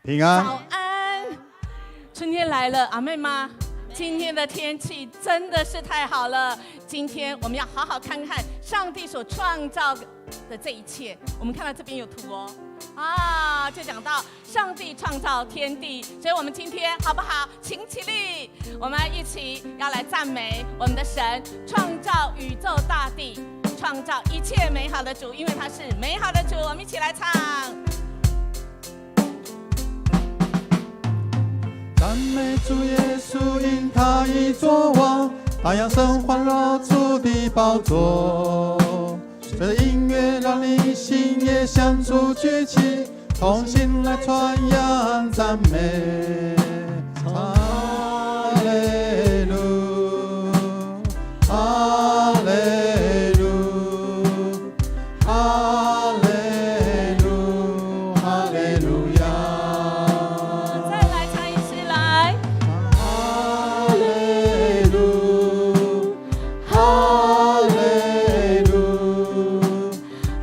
平安，早安。春天来了，阿妹妈，今天的天气真的是太好了。今天我们要好好看看上帝所创造的这一切。我们看到这边有图哦，就讲到上帝创造天地，所以我们今天好不好？请起立，我们一起要来赞美我们的神，创造宇宙大地，创造一切美好的主，因为他是美好的主。我们一起来唱。赞美主耶稣，因他已作王，他扬声环绕主的宝座。随着音乐，让你心也向主举起，同心来传扬赞美。哈利路，哈利路，哈利路，哈利路亚。再来唱一次，来。哈利路，哈利路，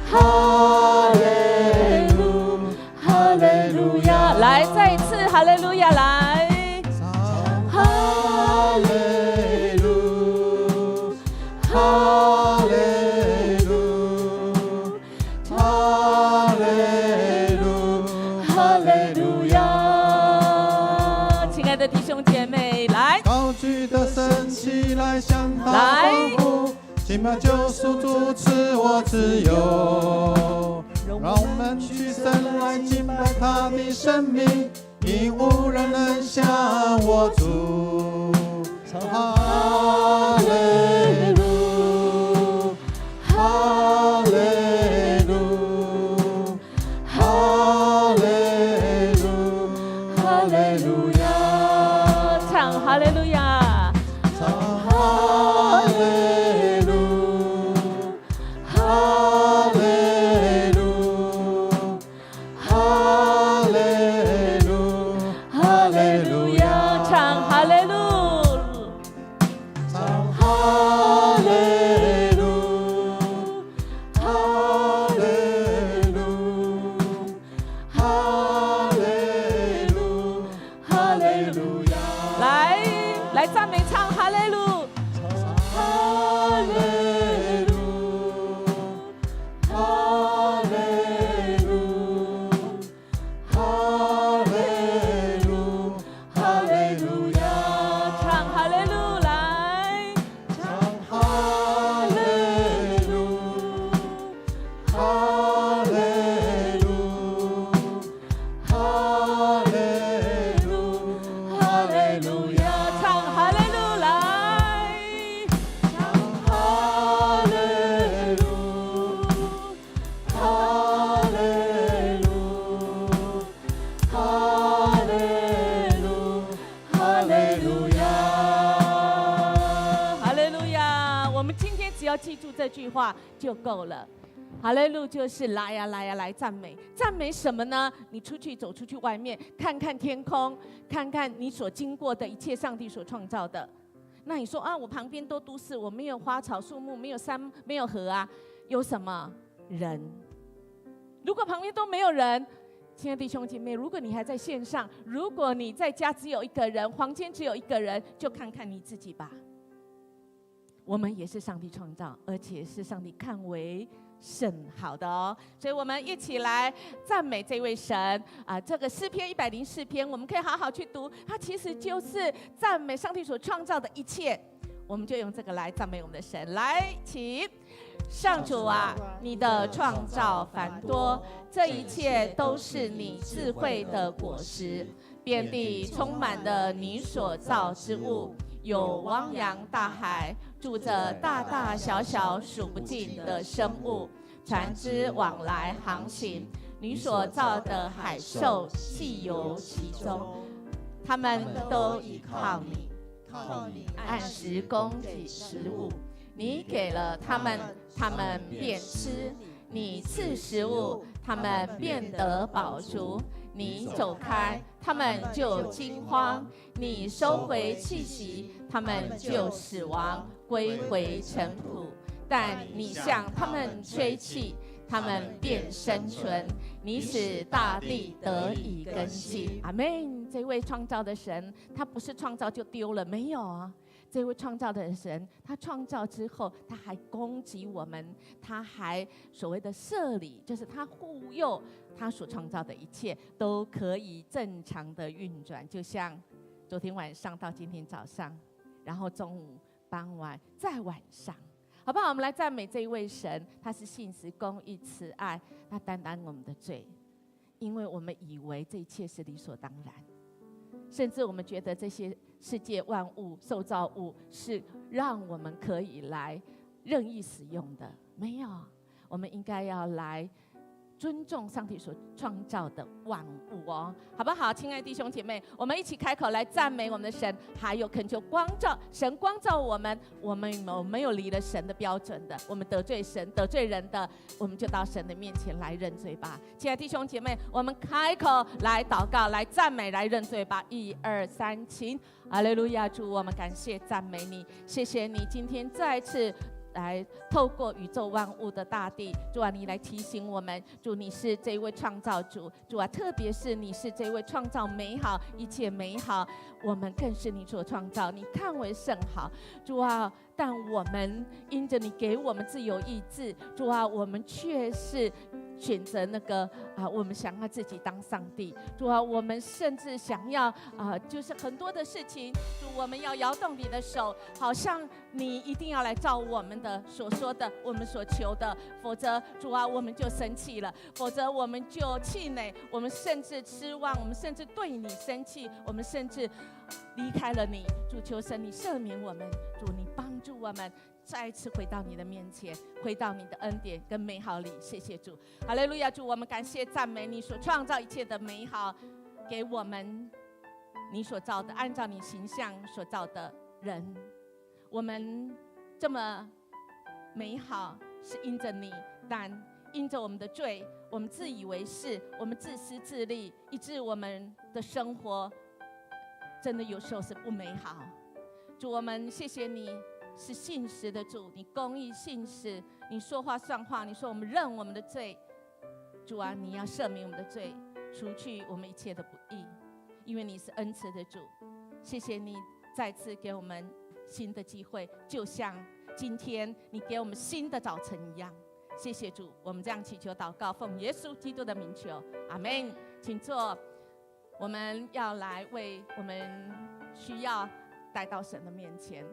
哈利路，哈利路亚。来，再一次，哈利路亚，来。哈利路，哈利路，哈利路，哈利路亚。亲爱的弟兄姐妹，来。高举的神起来向他来欢呼，奇妙救赎主赐我自由，让我们屈身来敬拜他的生命，因无人能像我主。哈利路，哈利路，哈利路，哈利路亚。唱哈利路亚，哈利路，哈利路，哈利路，哈利路亚。唱哈利路，哈利路，哈利路，哈利路，哈利路亚。来赞美唱哈利路，哈利路，哈利路，哈利路，哈利路亚。唱哈利路，来。哈利路，哈利路，哈利路，哈利路亚。唱哈利路，来。哈利路，哈利路，哈利路，哈利路亚。哈利路亚！我们今天只要记住这句话就够了。哈利路就是来呀来呀来赞美，赞美什么呢？你走出去外面，看看天空，看看你所经过的一切，上帝所创造的。那你说啊，我旁边都都市，我没有花草树木，没有山，没有河啊，有什么？人。如果旁边都没有人，亲爱的弟兄姐妹，如果你还在线上，如果你在家只有一个人，房间只有一个人，就看看你自己吧。我们也是上帝创造，而且是上帝看为甚好的哦。所以我们一起来赞美这位神这个诗篇104篇，我们可以好好去读，它其实就是赞美上帝所创造的一切。我们就用这个来赞美我们的神。来，请上主啊，你的创造繁多，这一切都是你智慧的果实，遍地充满了你所造之物，有汪洋大海，住着大大小小数不尽的生物，船只往来航行，你所造的海兽细游其中，他们都依靠你，按时供给食物，你给了他们，他们便吃；你赐食物，他们便得饱足。你走开，他们就惊慌；你收回气息，他们就死亡，归回尘土。但你向他们吹气，他们便生存。你使大地得以根基。阿们。这位创造的神，他不是创造就丢了，没有啊。这位创造的神，他创造之后，他还供给我们，他还所谓的设立，就是他护佑他所创造的一切都可以正常的运转，就像昨天晚上到今天早上，然后中午、傍晚、再晚上，好不好？我们来赞美这一位神，他是信实、公义、慈爱，他担当我们的罪，因为我们以为这一切是理所当然。甚至我们觉得这些世界万物、受造物是让我们可以来任意使用的，没有，我们应该要来尊重上帝所创造的万物哦，好不好？亲爱的弟兄姐妹，我们一起开口来赞美我们的神，还有恳求光照神，光照我们。我们没有离了神的标准的，我们得罪神、得罪人的，我们就到神的面前来认罪吧。亲爱的弟兄姐妹，我们开口来祷告、来赞美、来认罪吧。1、2、3，请！哈利路亚！主，我们感谢赞美你，谢谢你今天再次来透过宇宙万物的大地，主啊，你来提醒我们，主你是这位创造主，主啊，特别是你是这位创造美好一切美好，我们更是你所创造，你看为甚好，主啊，但我们因着你给我们自由意志，主啊，我们却是选择那个我们想要自己当上帝，主啊，我们甚至想要就是很多的事情，主，我们要摇动你的手，好像你一定要来照我们的所说的，我们所求的，否则主啊，我们就生气了，否则我们就气馁，我们甚至失望，我们甚至对你生气，我们甚至离开了你。主，求神你赦免我们，主你帮助我们再一次回到你的面前，回到你的恩典跟美好里。谢谢主，哈利路亚！主，我们感谢赞美你所创造一切的美好，给我们你所造的，按照你形象所造的人，我们这么美好是因着你，但因着我们的罪，我们自以为是，我们自私自利，以致我们的生活真的有时候是不美好。主，我们谢谢你是信实的主，你公义信实，你说话算话，你说我们认我们的罪，主啊，你要赦免我们的罪，除去我们一切的不义，因为你是恩慈的主。谢谢你再次给我们新的机会，就像今天你给我们新的早晨一样。谢谢主，我们这样祈求祷告，奉耶稣基督的名求，阿们。请坐，我们要来为我们需要带到神的面前。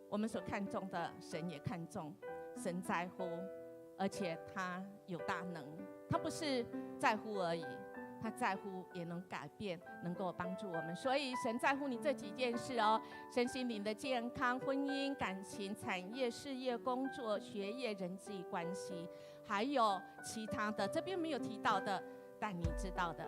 我们所看重的，神也看重，神在乎，而且他有大能，他不是在乎而已，他在乎也能改变，能够帮助我们。所以神在乎你这几件事哦，身心灵的健康、婚姻、感情、产业、事业、工作、学业、人际关系，还有其他的，这边没有提到的，但你知道的，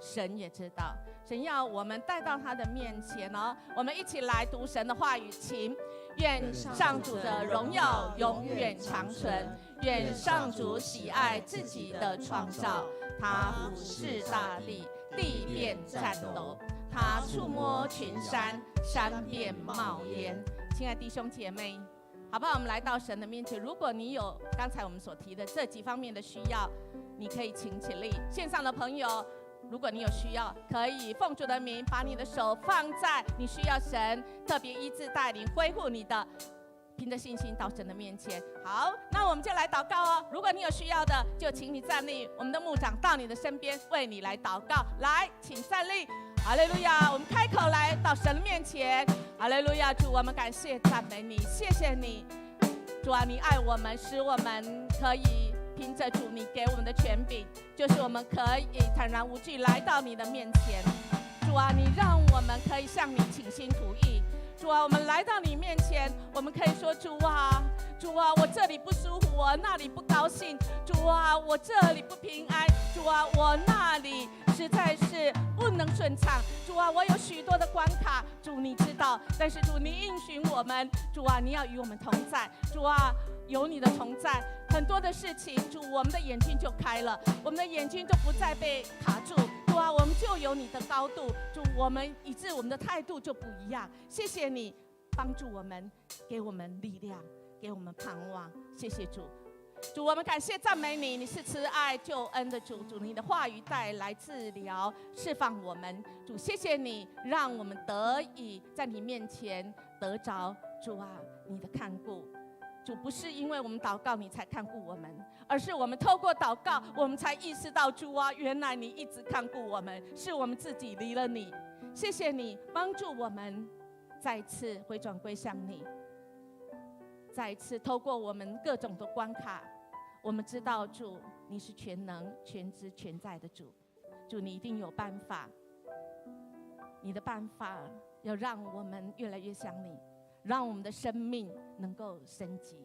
神也知道。神要我们带到他的面前哦，我们一起来读神的话语，请。愿上主的荣耀永远长存，愿上主喜爱自己的创造，他俯视大地，地便颤抖，他触摸群山，山便冒烟。亲爱的弟兄姐妹，好不好？我们来到神的面前，如果你有刚才我们所提的这几方面的需要，你可以请起立。线上的朋友，如果你有需要，可以奉主的名把你的手放在你需要神特别医治带领恢复你的，凭着信心到神的面前。好，那我们就来祷告哦。如果你有需要的，就请你站立，我们的牧长到你的身边为你来祷告。来，请站立。哈利路亚！我们开口来到神的面前。哈利路亚！主，我们感谢赞美你，谢谢你，主啊，你爱我们，使我们可以凭着主你给我们的权柄，就是我们可以坦然无惧来到你的面前。主啊，你让我们可以向你倾心吐意。主啊，我们来到你面前，我们可以说，主啊，主啊，我这里不舒服，我那里不高兴，主啊，我这里不平安，主啊，我那里实在是不能顺畅，主啊，我有许多的关卡，主你知道，但是主你应许我们，主啊，你要与我们同在，主啊，有你的同在，很多的事情，主，我们的眼睛就开了，我们的眼睛就不再被卡住，主啊，我们就有你的高度，主，我们以致我们的态度就不一样。谢谢你帮助我们，给我们力量，给我们盼望。谢谢主，主，我们感谢赞美你，你是慈爱救恩的主。主，你的话语带来治疗释放我们。主，谢谢你让我们得以在你面前得着主啊你的看顾。主，不是因为我们祷告你才看顾我们，而是我们透过祷告我们才意识到主啊，原来你一直看顾我们，是我们自己离了你。谢谢你帮助我们再一次回转归向你，再一次透过我们各种的关卡，我们知道主你是全能全知全在的主。主，你一定有办法，你的办法要让我们越来越像你，让我们的生命能够升级。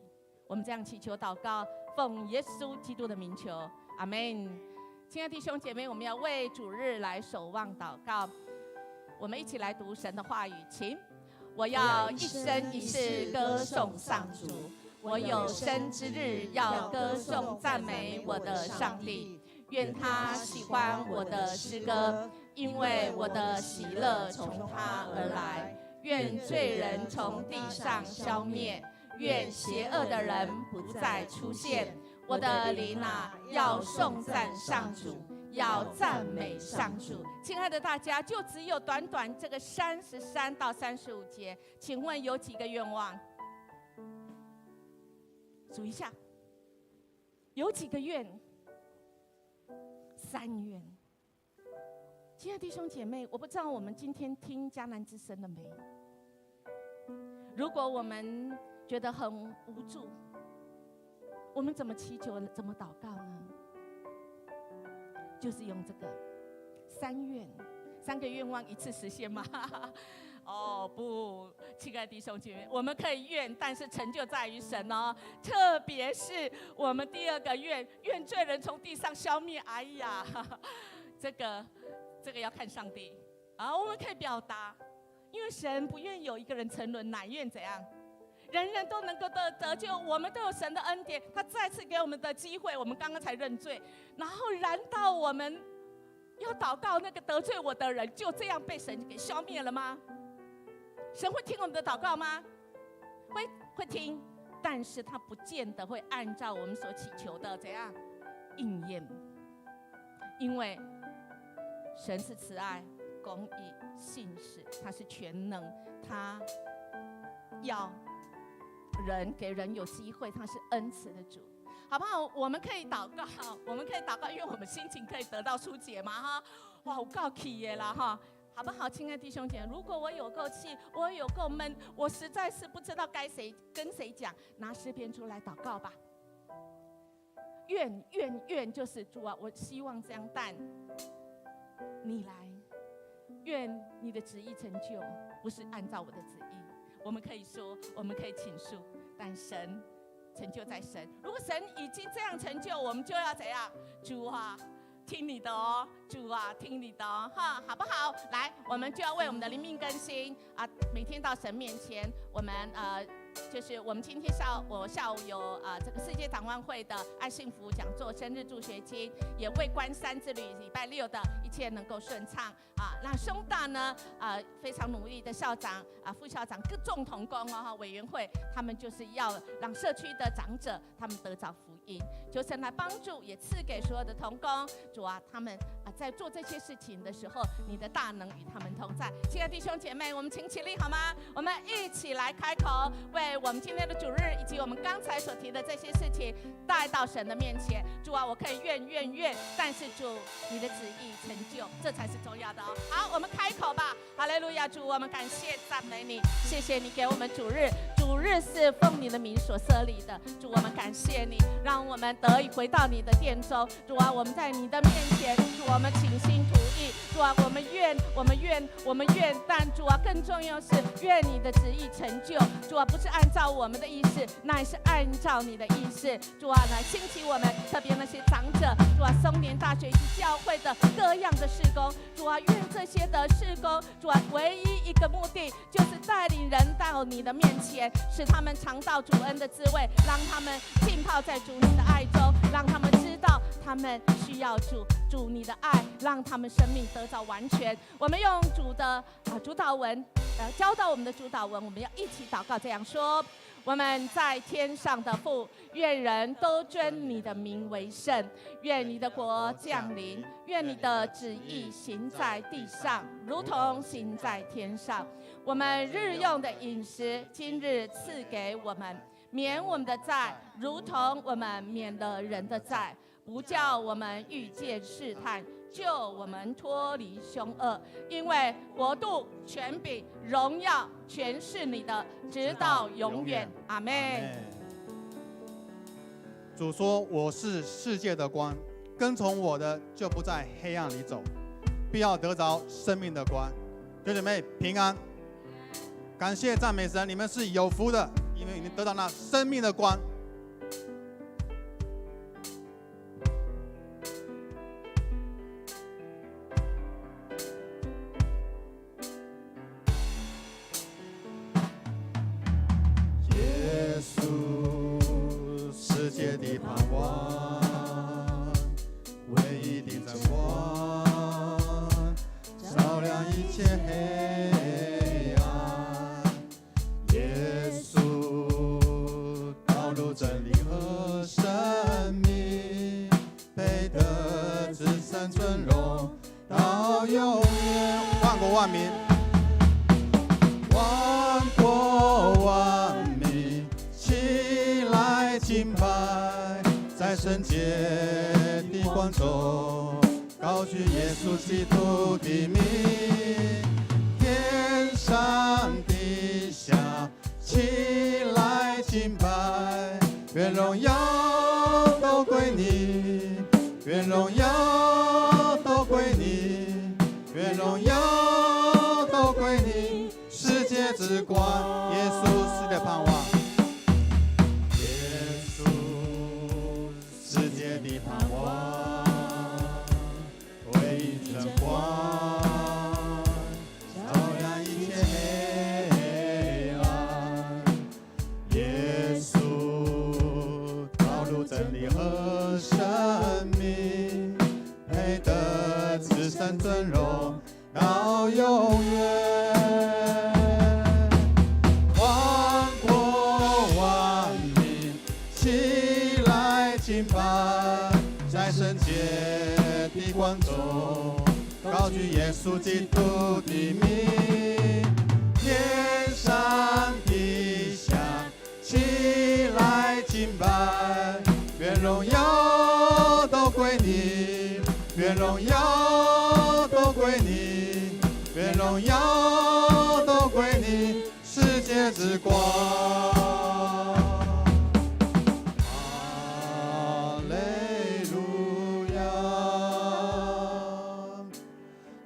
我们这样祈求祷告，奉耶稣基督的名求，阿们。亲爱的弟兄姐妹，我们要为主日来守望祷告。我们一起来读神的话语，请。我要一生一世歌颂上主，我有生之日要歌颂赞美我的上帝。愿他喜欢我的诗歌，因为我的喜乐从他而来。愿罪人从地上消灭，愿邪恶的人不再出现。我的灵啊，要颂赞上主，要赞美上主。亲爱的大家，就只有短短这个33到35节，请问有几个愿望？数一下，有几个愿？3愿。亲爱的弟兄姐妹，我不知道我们今天听迦南之声了没？如果我们觉得很无助，我们怎么祈求，怎么祷告呢？就是用这个3愿，3个愿望一次实现吗？哦不，亲爱的弟兄姐妹，我们可以愿，但是成就在于神哦。特别是我们第2个愿，愿罪人从地上消灭。哎呀，这个要看上帝啊。我们可以表达，因为神不愿有一个人沉沦，乃愿怎样？人人都能够得救，我们都有神的恩典，他再次给我们的机会。我们刚刚才认罪，然后难道我们要祷告那个得罪我的人就这样被神给消灭了吗？神会听我们的祷告吗？会听，但是他不见得会按照我们所祈求的怎样应验，因为神是慈爱、公义、信实，他是全能，他要人给人有机会，他是恩慈的主，好不好？我们可以祷告，因为我们心情可以得到疏解嘛，哈！哇，我够气耶啦，哈！好不好，亲爱的弟兄姐妹？如果我有够气，我有够闷，我实在是不知道该跟谁讲，拿诗篇出来祷告吧。愿就是主啊，我希望这样，但你来，愿你的旨意成就，不是按照我的旨意。我们可以说，我们可以倾诉，但神成就在神。如果神已经这样成就，我们就要怎样？主啊，听你的哦，主啊，听你的哦，哈，好不好？来，我们就要为我们的灵命更新啊，每天到神面前，我们就是我们今天下午有这个世界展望会的爱幸福讲座生日助学金，也为关山之旅礼拜6的一切能够顺畅啊。那兄大呢非常努力的校长副校长各众同工委员会，他们就是要让社区的长者他们得着福音，求神来帮助，也赐给所有的同工。主啊，他们在做这些事情的时候，你的大能与他们同在。亲爱的弟兄姐妹，我们请起立好吗？我们一起来开口，为我们今天的主日以及我们刚才所提的这些事情带到神的面前。主啊，我可以愿，但是主你的旨意成就，这才是重要的哦。好，我们开口吧。哈利路亚！主，我们感谢赞美你，谢谢你给我们主日是奉你的名所设立的。主，我们感谢你，让我们得以回到你的殿中。主啊，我们在你的面前，主，我们倾心吐意。主啊，我们愿，但主啊，更重要是愿你的旨意成就。主啊，不是按照我们的意思，乃是按照你的意思。主啊，来兴起我们，特别那些长者，主啊，松联大学以及教会的各样的事工。主啊，愿这些的事工，主啊，唯一一个目的就是带领人到你的面前，使他们尝到主恩的滋味，让他们浸泡在主你的爱中，让他们知道他们需要主你的爱，让他们生命得到完全。我们用主的主导文教导我们的主导文，我们要一起祷告，这样说：我们在天上的父，愿人都尊你的名为圣。愿你的国降临，愿你的旨意行在地上，如同行在天上。我们日用的饮食，今日赐给我们，免我们的债，如同我们免了人的债，不叫我们遇见试探，救我们脱离凶恶。因为国度、权柄、荣耀，全是你的，直到永远。阿们。主说：“我是世界的光，跟从我的就不在黑暗里走，必要得着生命的光。”弟兄姐妹平安，感谢赞美神，你们是有福的，因为你们得到那生命的光。耶稣，世界的盼望，唯一的真光，照亮一切黑暗。耶稣，道路、真理和生命，配得至圣尊荣到永远。万国万民，万国万民起来敬拜，在圣洁的光中高举耶稣基督的名，天上地下起来敬拜，愿荣耀都归你，愿荣耀都归你，愿荣耀都归你，世界之光，耶稣世界盼望，耶稣世界的盼望，唯一真光，照亮一切黑暗。耶稣，道路、真理和生命，配得至圣尊荣到永远。万国万民起来敬拜，在圣洁的光中高举耶稣基督的名，天上地下起来敬拜，愿荣耀都归你，愿荣耀都归你，愿荣耀都归你，世界之光。哈利路亚，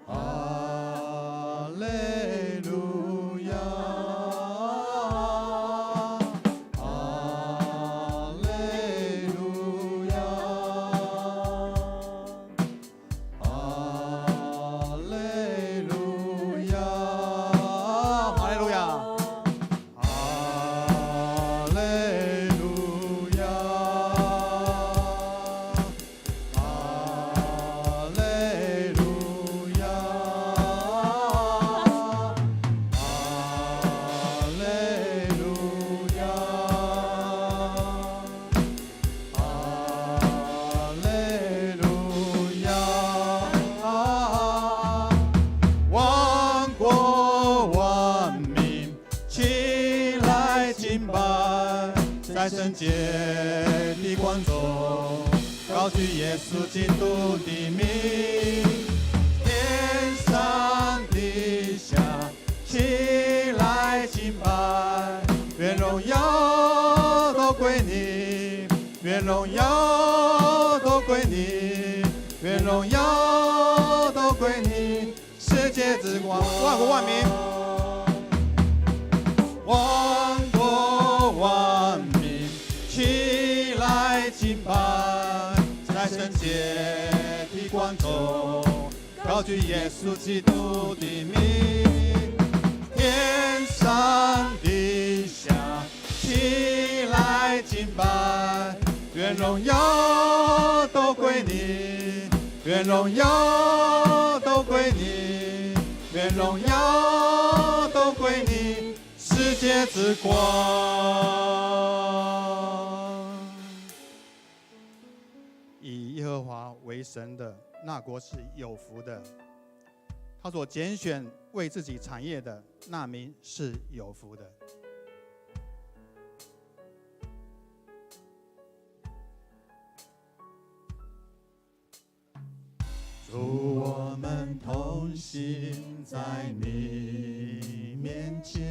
哈利路亚，哈利路亚，哈利路亚，哈利路亚。在圣洁的光中高举耶稣基督的名，天上地下起来敬拜，愿荣耀都归你，愿荣耀都归你，愿荣耀都归你，世界之光，万国万民，万国万民起来敬拜，在圣洁的光中高举耶稣基督的名，天上地下起来敬拜，愿荣耀都归你，愿荣耀都归你，愿荣耀都归你，世界之光。以耶和华为神的，那国是有福的；他所拣选为自己产业的，那民是有福的。主，我们同行在你面前，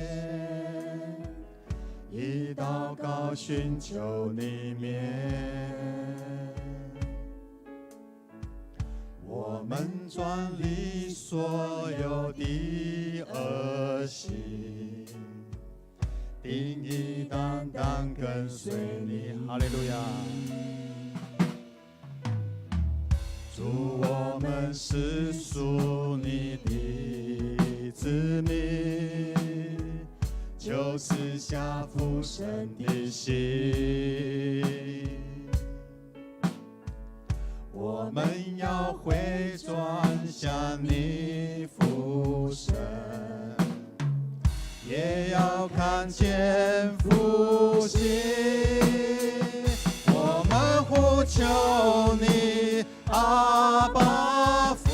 以祷告寻求你面。我们转离所有的恶行，定义单单跟随你。哈利路亚。主，我们是属你的子民，就是下父神的心。我们要回转向你父神，也要看见复兴。我们呼求你，阿爸父，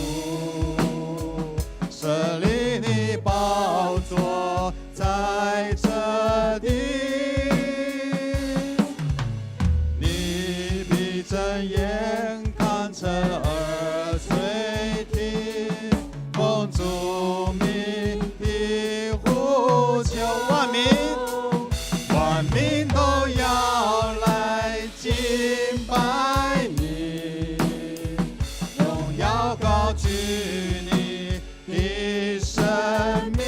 设立你宝座在这地，你闭睁眼看侧耳垂听，奉主名的呼求，万民都要来敬拜你，荣耀高举你的生命，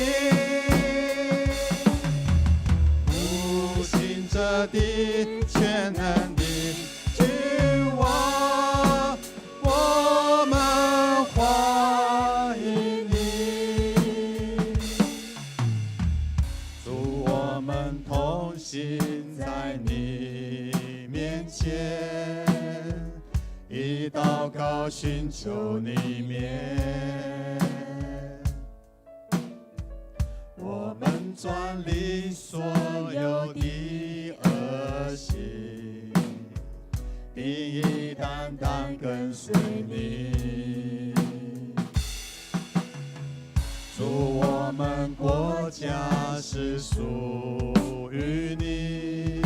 复兴这地全能的君王，我们欢迎你。主，我们同行在你面前，以祷告寻求你面。我们转离所有的恶行，定义单单跟随你。主，我们国家是属于你，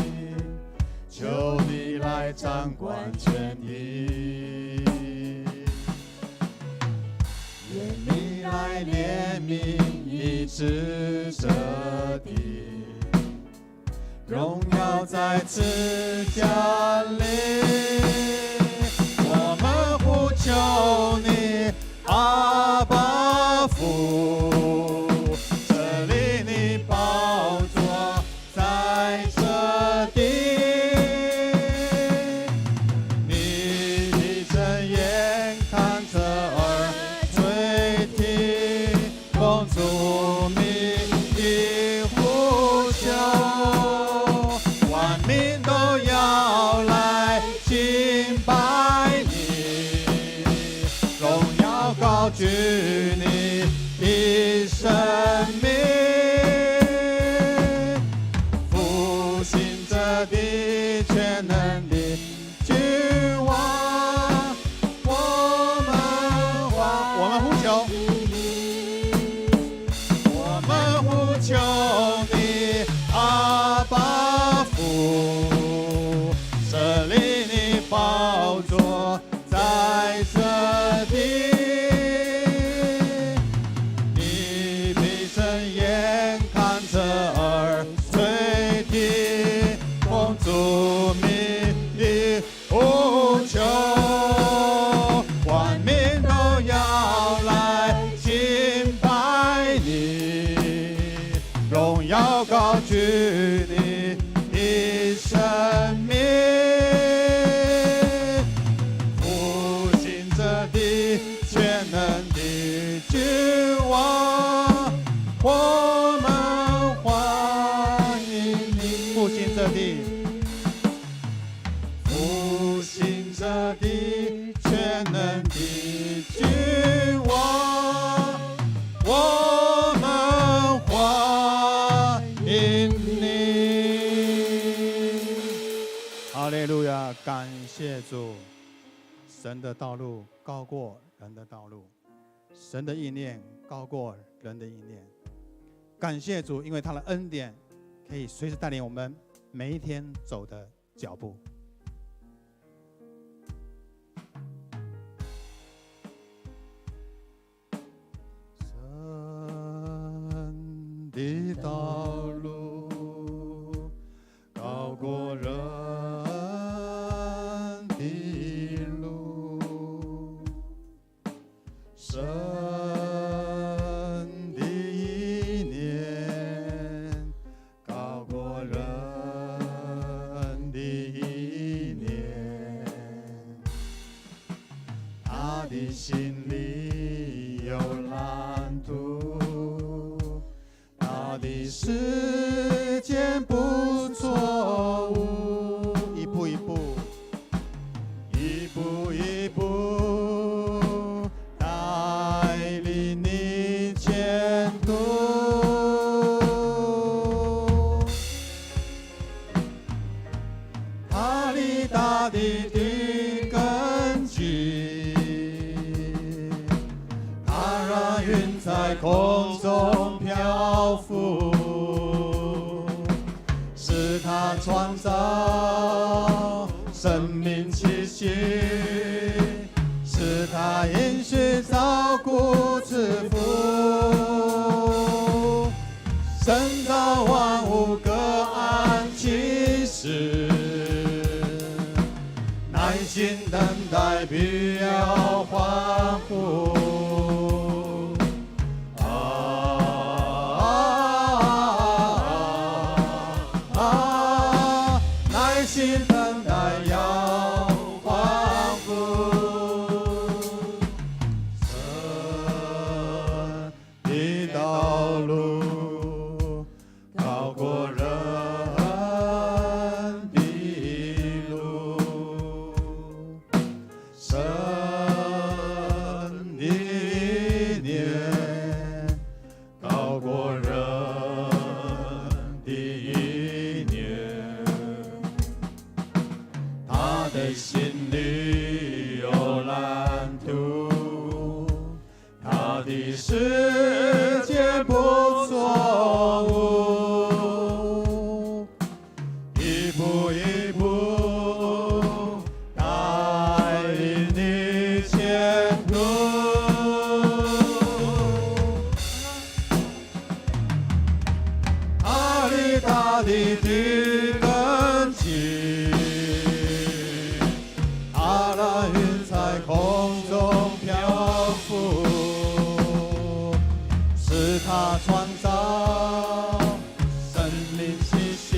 求你来掌管权力，愿你来怜悯医治这地，荣耀在此降临。我们呼求你，阿爸父，设立你宝座在这地，你闭睁眼看侧耳垂听，奉主名的呼求，万民都要来敬拜你，荣耀高举你的生命，复兴这地全能的君王，我们呼求，我们呼求你，阿爸父，设立你宝座在这地，你闭睁眼看侧耳垂听，奉主名的呼求，万民都要来敬拜你，荣耀高举你的生命，复兴这地全能的君王，我们欢迎你，复兴这地，复兴这地全能的君王，我们欢迎你。谢主，神的道路高过人的道路，神的意念高过人的意念。感谢主，因为他的恩典可以随时带领我们每一天走的脚步。神的道路高过人的路，神的意念高过人的意念，他的心里有蓝图，他的时间不错误，一步一步，一步一步带领你前途。他立大地的根基，他让云在空中漂浮，是他创造生命气息，是他应许照顾赐福。神造万物各按其时，耐心等待必要欢呼。耐心等待要欢呼。神的道路高过人的路，神的意念高过人的意念，他的心里有蓝图，他的世界不错误，一步一步带领你前途。他立大地的根基，他让云在空中漂浮，是他创造生命气息，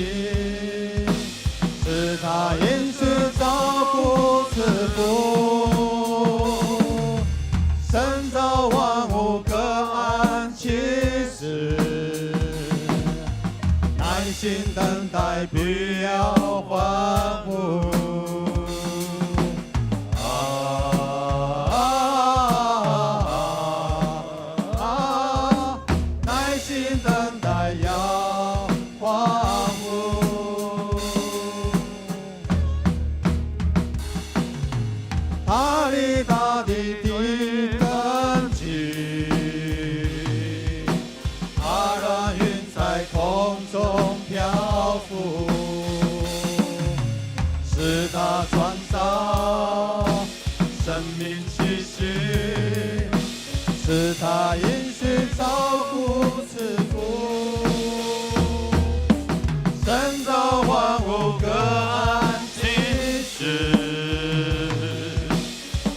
是他应许照顾赐福。神造万物各按其时，耐心等待必要欢呼。耐心等待要欢呼。他立大地的根基，他让云在空中漂浮，是他创造生命气息，是他应许照顾赐福。神造万物各按其时，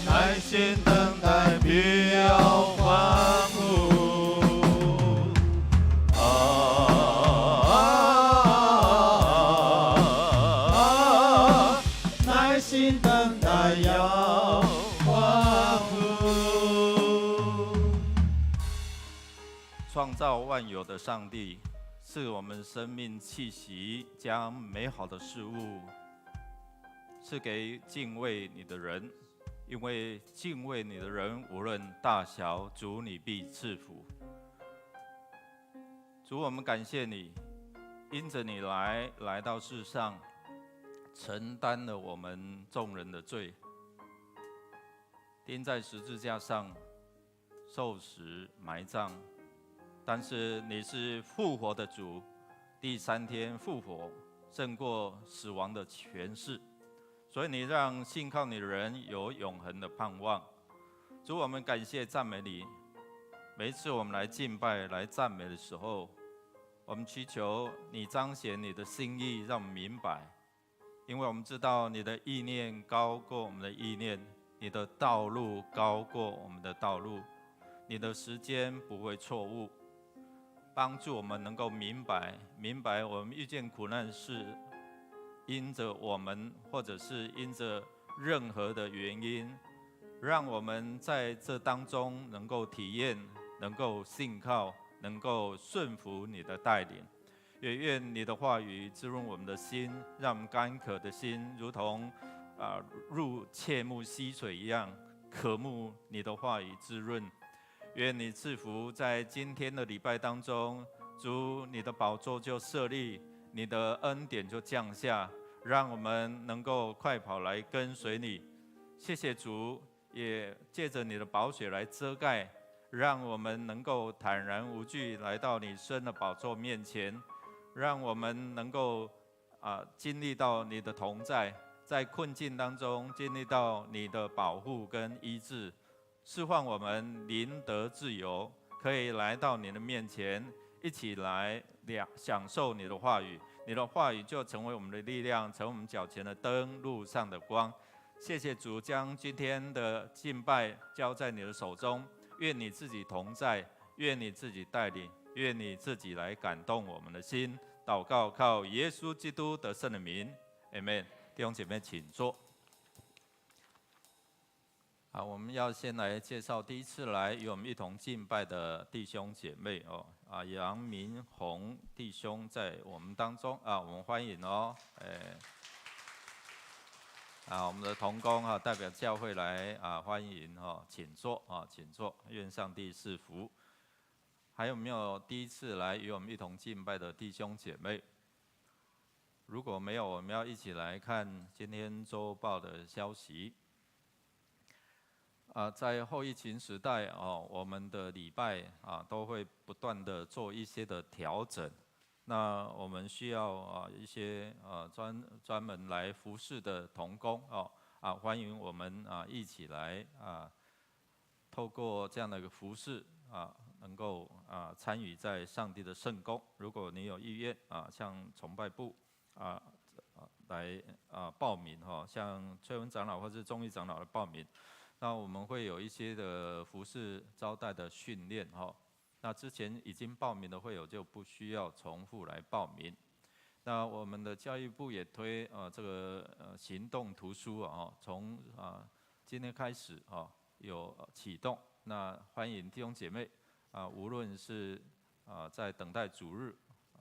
耐心等待必要欢呼。耐心等待要欢呼。创造万有的上帝，赐我们生命气息，将美好的事物赐给敬畏你的人，因为敬畏你的人，无论大小，主你必赐福。主，我们感谢你，因着你来到世上，承担了我们众人的罪，钉在十字架上，受死埋葬。但是你是复活的主，第3天复活，胜过死亡的权势，所以你让信靠你的人有永恒的盼望。主，我们感谢赞美你。每一次我们来敬拜、来赞美的时候，我们祈求你彰显你的心意，让我们明白，因为我们知道你的意念高过我们的意念，你的道路高过我们的道路，你的时间不会错误。帮助我们能够明白我们遇见苦难是因着我们，或者是因着任何的原因，让我们在这当中能够体验，能够信靠，能够顺服你的带领。也愿你的话语滋润我们的心，让我们干渴的心如同入切木溪水一样，渴慕你的话语滋润。愿你赐福在今天的礼拜当中，主，你的宝座就设立，你的恩典就降下，让我们能够快跑来跟随你。谢谢主，也借着你的宝血来遮盖，让我们能够坦然无惧来到你圣的宝座面前，让我们能够经历到你的同在，在困境当中经历到你的保护跟医治，释放我们灵得自由，可以来到你的面前，一起来享受你的话语。你的话语就成为我们的力量，成为我们脚前的灯，路上的光。谢谢主，将今天的敬拜交在你的手中，愿你自己同在，愿你自己带领，愿你自己来感动我们的心。祷告靠耶稣基督得胜的名 ，Amen。弟兄姐妹，请坐。我们要先来介绍第一次来与我们一同敬拜的弟兄姐妹哦。杨明宏弟兄在我们当中我们欢迎哦。我们的同工代表教会来欢迎请坐请坐，愿上帝赐福。还有没有第一次来与我们一同敬拜的弟兄姐妹？如果没有，我们要一起来看今天周报的消息。在后疫情时代我们的礼拜都会不断的做一些的调整。那我们需要一些专门来服侍的同工欢迎我们一起来透过这样的一个服侍能够参与在上帝的圣工。如果你有意愿向崇拜部来报名像崔文长老或是钟义长老来报名。那我们会有一些的服侍招待的训练那之前已经报名的会友就不需要重复来报名。那我们的教育部也推这个行动图书从今天开始有启动。那欢迎弟兄姐妹无论是在等待主日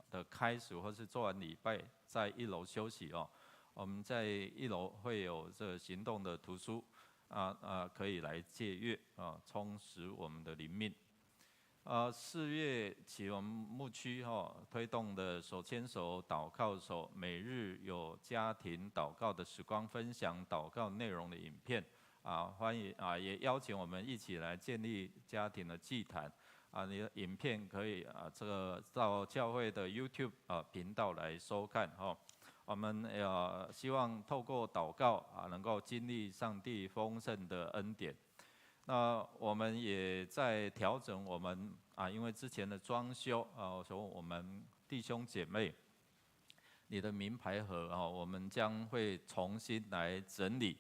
的开始，或是做完礼拜在1楼休息我们在1楼会有这个行动的图书。可以来借阅充实我们的灵命。4月起，我们牧区推动的手牵手祷告手，每日有家庭祷告的时光分享祷告内容的影片欢迎也邀请我们一起来建立家庭的祭坛你的影片可以这个到教会的 YouTube 频道来收看我们希望透过祷告能够经历上帝丰盛的恩典。那我们也在调整我们因为之前的装修所以我们弟兄姐妹，你的名牌盒我们将会重新来整理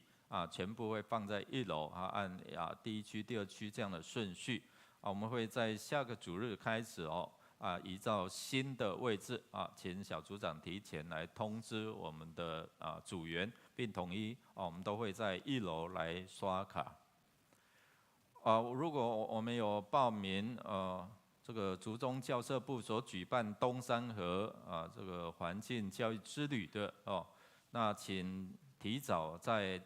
全部会放在1楼按第1区、第2区这样的顺序我们会在下个主日开始依照新的位置请小组长提前来通知我们的组员，并统一我们都会在1楼来刷卡。如果我们有报名这个竹中教社部所举办东山河这个环境教育之旅的那请提早在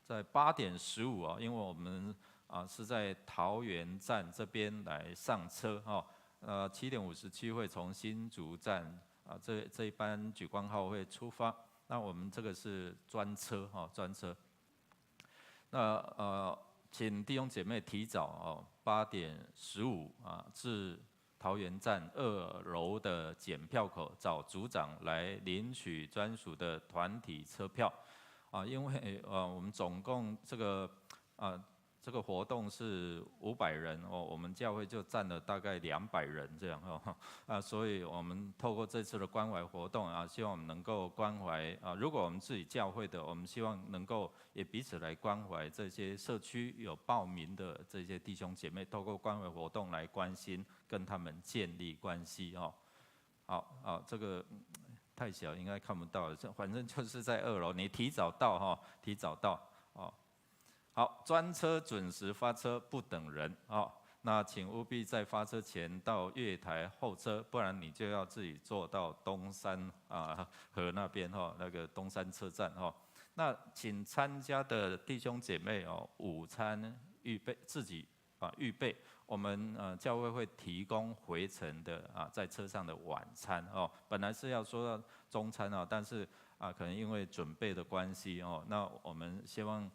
8点15因为我们是在桃园站这边来上车7点57会从新竹站这一班莒光号会出发那我们这个是专车专车。那请弟兄姐妹提早8点15至桃园站2楼的检票口找组长来领取专属的团体车票因为我们总共这个活动是500人我们教会就占了大概200人这样所以我们透过这次的关怀活动希望我们能够关怀如果我们自己教会的，我们希望能够也彼此来关怀这些社区有报名的这些弟兄姐妹，透过关怀活动来关心，跟他们建立关系好这个太小应该看不到，反正就是在2楼，你提早到提早到好，专车准时发车，不等人那请务必在发车前到月台候车，不然你就要自己坐到东山河那边那个东山车站那请参加的弟兄姐妹午餐预备自己预备，我们教会会提供回程的在车上的晚餐本来是要说到中餐但是可能因为准备的关系那我们希望。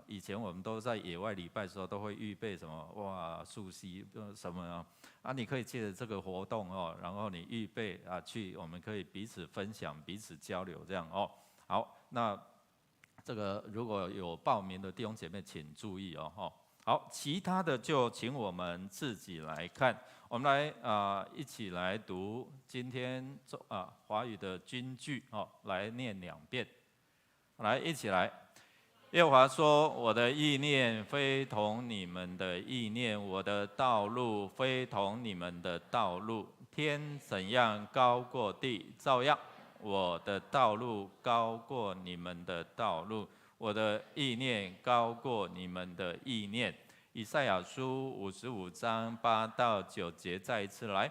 以前我们都在野外礼拜的时候，都会预备什么素西什么你可以借着这个活动然后你预备去，我们可以彼此分享、彼此交流这样好，那这个如果有报名的弟兄姐妹，请注意好，其他的就请我们自己来看。我们来一起来读今天华语的金句来念2遍，来一起来。耶和华说：“我的意念非同你们的意念，我的道路非同你们的道路。天怎样高过地，照样我的道路高过你们的道路，我的意念高过你们的意念。”以赛亚书55章8到9节，再一次来。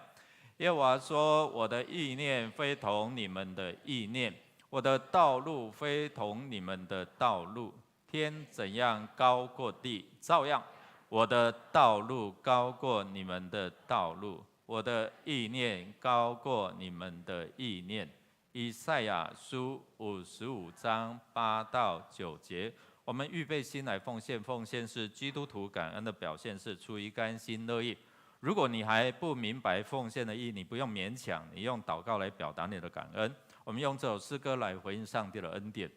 耶和华说：“我的意念非同你们的意念，我的道路非同你们的道路。天怎样高过地，照样我的道路高过你们的道路，我的意念高过你们的意念。”以赛亚书55章8到9节。我们预备心来奉献，奉献是基督徒感恩的表现，是出于甘心乐意。如果你还不明白奉献的意义，你不用勉强，你用祷告来表达你的感恩。我们用这首诗歌来回应上帝的恩典。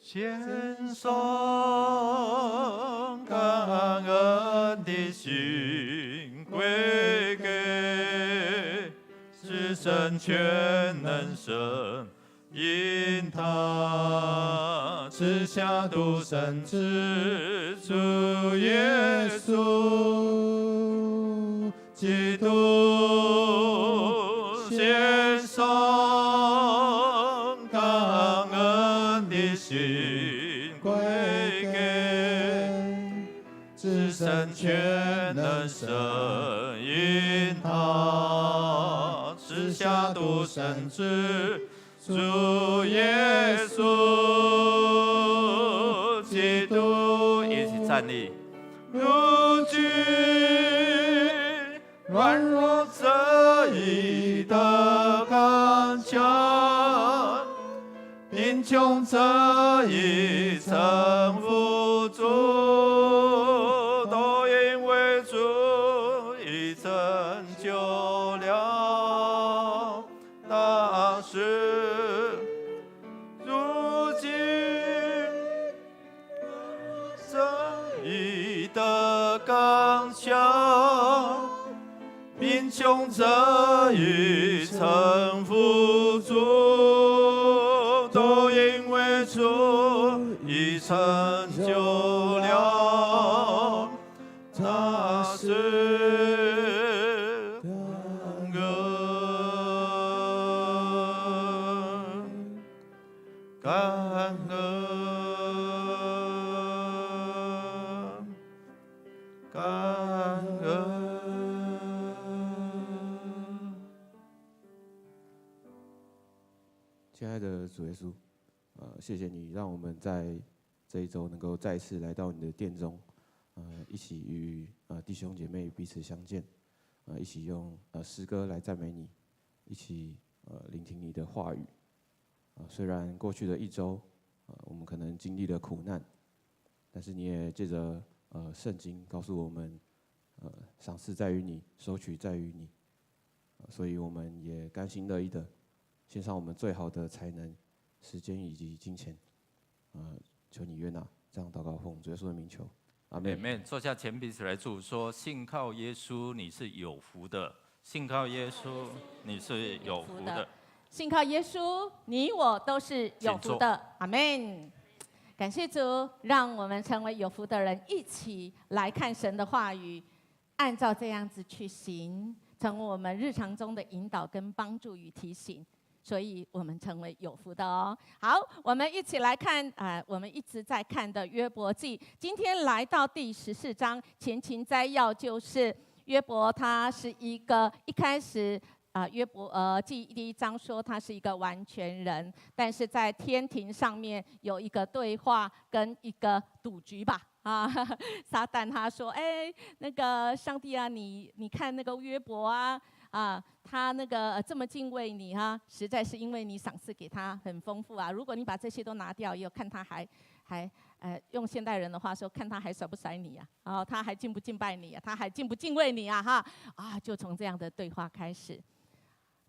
献上感恩的心归给至神全能神，因他赐下独生子主耶稣基督，献上感恩的心归给至神全能神，因他赐下独生子主耶稣基督。一起站立。如今软弱则已的刚强，贫穷则已曾富足，都因为主已成就了大事。如今则已的刚强，贫穷则已曾富足，都因为主已成就了大事。感恩，感恩。亲爱的主耶稣，谢谢你让我们在这一周能够再次来到你的殿中，一起与弟兄姐妹彼此相见。一起用诗歌来赞美你，一起聆听你的话语。虽然过去的一周，我们可能经历了苦难，但是你也借着圣经告诉我们，赏赐在于你，收取在于你。所以我们也甘心乐意的献上我们最好的才能、时间以及金钱。求你悦纳，这样祷告奉主耶稣的名求，阿们。Amen。坐下前彼此来祝说：信靠耶稣，你是有福的；信靠耶稣，你是有福的。信靠耶稣，你我都是有福的。阿们。感谢主，让我们成为有福的人，一起来看神的话语，按照这样子去行，成为我们日常中的引导跟帮助与提醒。所以我们成为有福的哦。好，我们一起来看我们一直在看的约伯记，今天来到第14章，前情摘要就是约伯他是一个一开始。约伯记第1章说他是一个完全人，但是在天庭上面有一个对话跟一个赌局吧。撒旦他说：“那个上帝啊，你看那个约伯啊，他那个这么敬畏你实在是因为你赏赐给他很丰富啊。如果你把这些都拿掉，也有看他还用现代人的话说，看他还甩不甩你啊？他还敬不敬拜你啊？他还敬不敬畏你啊？就从这样的对话开始。”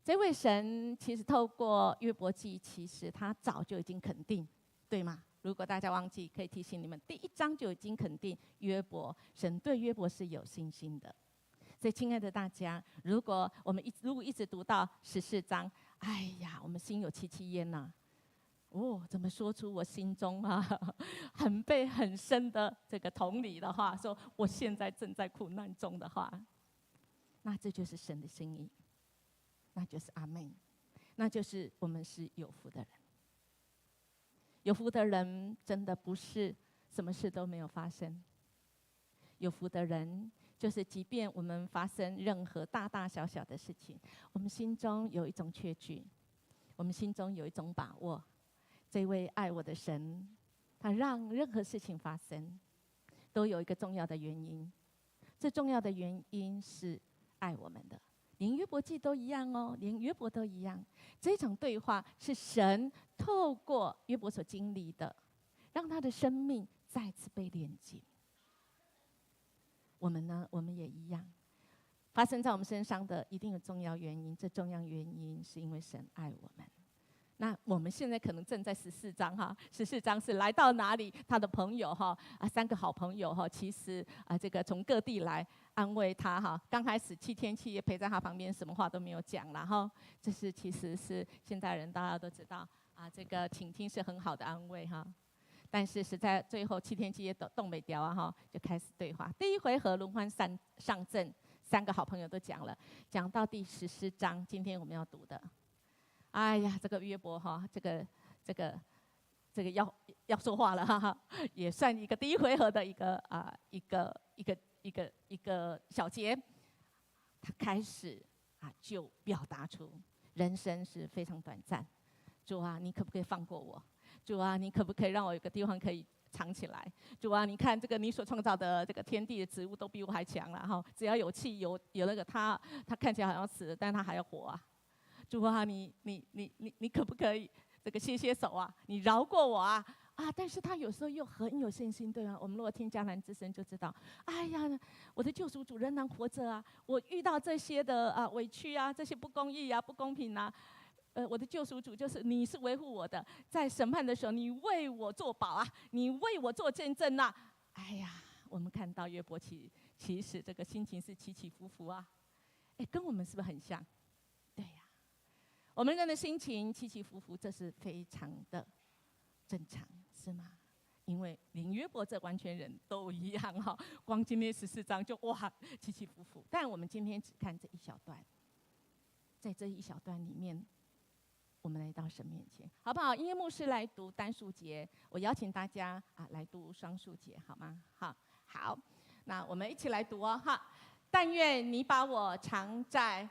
这位神其实透过约伯记，其实他早就已经肯定，对吗？如果大家忘记，可以提醒你们，第1章就已经肯定约伯，神对约伯是有信心的。所以，亲爱的大家，如果我们一直读到14章，哎呀，我们心有戚戚焉呐。怎么说出我心中很深的这个同理的话，说我现在正在苦难中的话，那这就是神的心意。那就是阿们，那就是我们是有福的人。有福的人真的不是什么事都没有发生。有福的人就是即便我们发生任何大大小小的事情，我们心中有一种确据，我们心中有一种把握。这位爱我的神，他让任何事情发生，都有一个重要的原因。这重要的原因是爱我们的。连约伯记都一样哦，连约伯都一样。这场对话是神透过约伯所经历的，让他的生命再次被连接。我们呢，我们也一样，发生在我们身上的一定有重要原因。这重要原因是因为神爱我们。那我们现在可能正在14章14章是来到哪里？他的朋友3个好朋友其实这个从各地来安慰他刚开始7天7夜陪在他旁边，什么话都没有讲了这是其实是现代人大家都知道这个倾听是很好的安慰但是实在最后7天7夜动没掉就开始对话。第1回合轮番上阵，3个好朋友都讲了，讲到第14章，今天我们要读的。哎呀，这个约伯这个要说话了也算一个第1回合的一个小节。他开始就表达出人生是非常短暂，主啊，你可不可以放过我？主啊，你可不可以让我有个地方可以藏起来？主啊，你看这个你所创造的这个天地的植物都比我还强了只要有气有那个他看起来好像死了，但他还要活主啊，你可不可以这个歇手你饶过我但是他有时候又很有信心，对吗？我们如果听迦南之声就知道，哎呀，我的救赎主仍然活着我遇到这些的委屈这些不公义不公平我的救赎主就是你是维护我的，在审判的时候你为我作保你为我做见证哎呀，我们看到约伯其实这个心情是起起伏伏跟我们是不是很像？对呀。我们人的心情起起伏伏，这是非常的正常，是吗？因为连约伯这完全人都一样光今天14章就起起伏伏。但我们今天只看这一小段，在这一小段里面，我们来到神面前，好不好？音乐牧师来读单数节，我邀请大家来读双数节，好吗？好，那我们一起来读但愿你把我藏在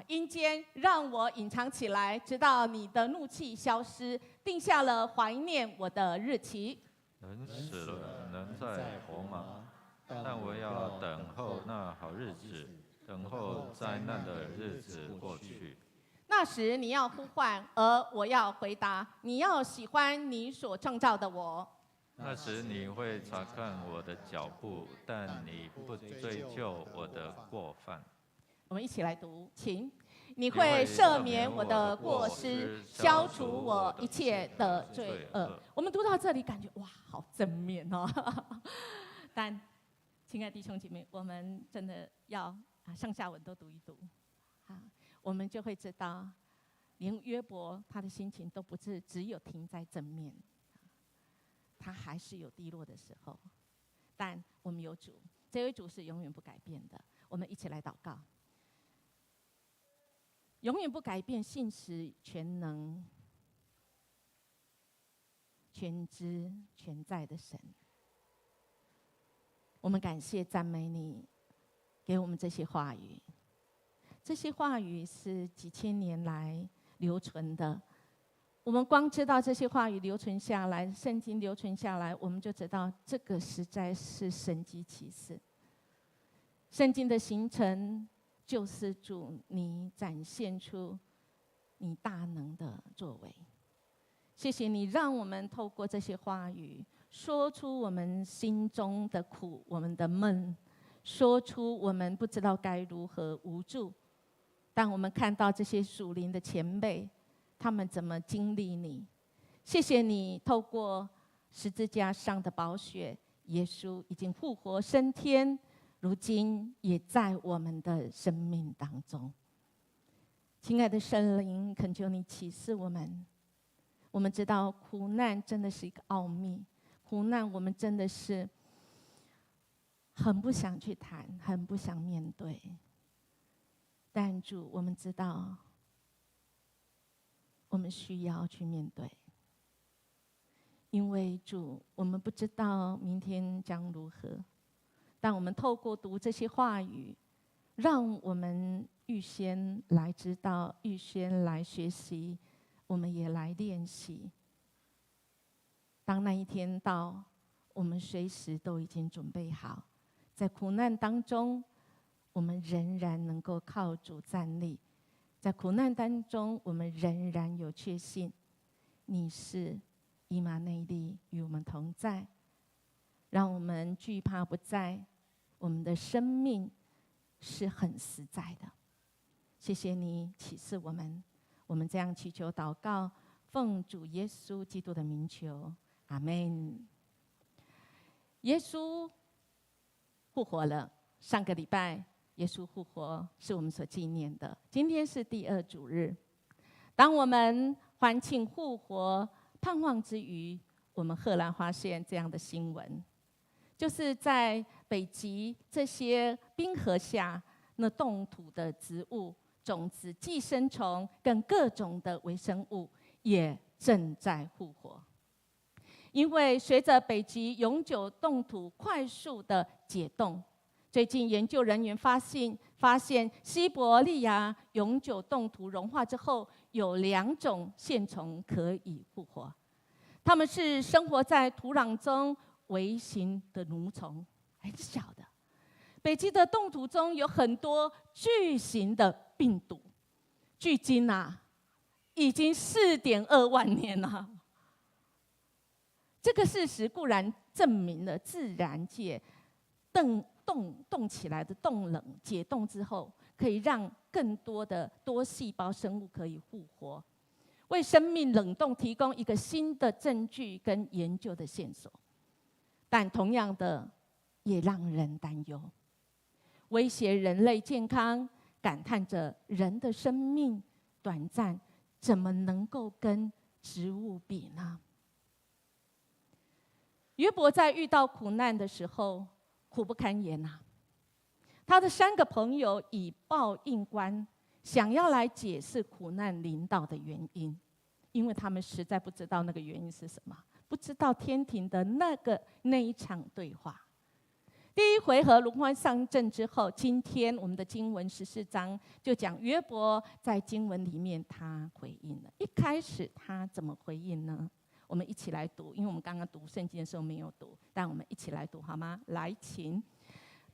阴间，让我隐藏起来，直到你的怒气消失，定下了怀念我的日期。人死了，能再活吗？但我要等候那好日子，等候灾难的日子过去。那时你要呼唤，而我要回答；你要喜欢你所创造的我。那时你会查看我的脚步，但你不追究我的过犯。我们一起来读，请。你会赦免我的过失，消除我一切的罪恶。我们读到这里，感觉哇，好正面哦。但，亲爱的弟兄姐妹，我们真的要上下文都读一读，我们就会知道，连约伯他的心情都不是只有停在正面，他还是有低落的时候。但我们有主，这位主是永远不改变的。我们一起来祷告。永远不改变、信实、全能、全知、全在的神，我们感谢赞美你，给我们这些话语。这些话语是几千年来留存的。我们光知道这些话语留存下来，圣经留存下来，我们就知道这个实在是神迹奇事。圣经的形成，就是主你展现出你大能的作为。谢谢你让我们透过这些话语，说出我们心中的苦，我们的闷，说出我们不知道该如何无助。但我们看到这些属灵的前辈，他们怎么经历你。谢谢你透过十字架上的宝血，耶稣已经复活升天，如今也在我们的生命当中。亲爱的圣灵，恳求你启示我们。我们知道苦难真的是一个奥秘，苦难我们真的是很不想去谈，很不想面对。但主，我们知道我们需要去面对，因为主，我们不知道明天将如何，但我们透过读这些话语，让我们预先来知道，预先来学习，我们也来练习。当那一天到，我们随时都已经准备好，在苦难当中，我们仍然能够靠主站立。在苦难当中，我们仍然有确信，你是以马内利与我们同在，让我们惧怕不在，我们的生命是很实在的。谢谢你启示我们，我们这样祈求祷告，奉主耶稣基督的名求，阿们。耶稣复活了，上个礼拜耶稣复活是我们所纪念的。今天是第二主日，当我们欢庆复活、盼望之余，我们赫然发现这样的新闻，就是在北极这些冰河下，那冻土的植物、种子、寄生虫跟各种的微生物也正在复活。因为随着北极永久冻土快速的解冻，最近研究人员发现西伯利亚永久冻土融化之后，有2种线虫可以复活。它们是生活在土壤中微型的蠕虫，很小的。北极的冻土中有很多巨型的病毒，距今已经4.2万年了。这个事实固然证明了自然界冻起来的冻冷解冻之后，可以让更多的多细胞生物可以复活，为生命冷冻提供一个新的证据跟研究的线索。但同样的，也让人担忧，威胁人类健康，感叹着人的生命短暂，怎么能够跟植物比呢？约伯在遇到苦难的时候，苦不堪言呐。他的3个朋友以报应官，想要来解释苦难临到的原因，因为他们实在不知道那个原因是什么，不知道天庭的那一场对话。第1回合轮番上阵之后，今天我们的经文14章就讲约伯在经文里面他回应了。一开始他怎么回应呢？我们一起来读，因为我们刚刚读圣经的时候没有读，但我们一起来读好吗？来，请。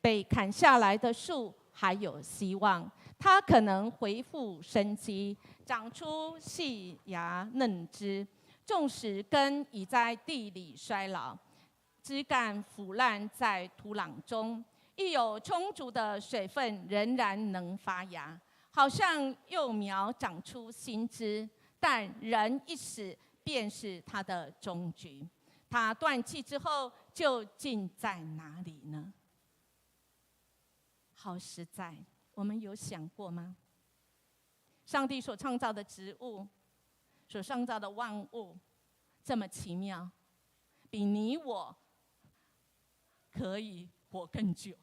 被砍下来的树还有希望。它可能恢复生机，长出细芽嫩枝，纵使根已在地里衰老，枝干腐烂在土壤中，亦有充足的水分，仍然能发芽，好像幼苗长出新枝。但人一死，便是它的终局。它断气之后，究竟在哪里呢？好实在，我们有想过吗？上帝所创造的植物，所创造的万物，这么奇妙，比你我可以活更久。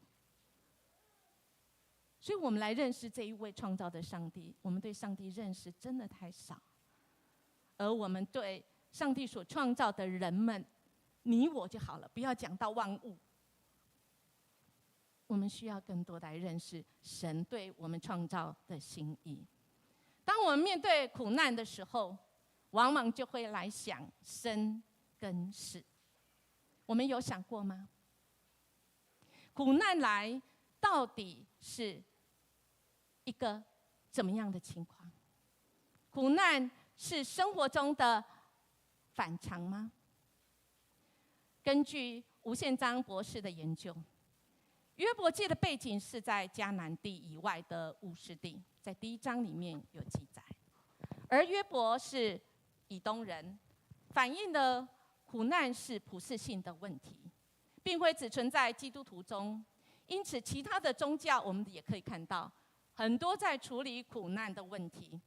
所以我们来认识这一位创造的上帝。我们对上帝认识真的太少，而我们对上帝所创造的人们，你我就好了，不要讲到万物。我们需要更多来认识神对我们创造的心意。当我们面对苦难的时候，往往就会来想生跟死。我们有想过吗？苦难来到底是一个怎么样的情况？苦难是生活中的反常吗？根据吴宪章博士的研究，约伯记的背景是在迦南地以外的乌斯地，在第1章里面有记载。而约伯是以东人，反映的苦难是普世性的问题，并非只存在基督徒中。因此，其他的宗教我们也可以看到，很多在处理苦难的问题。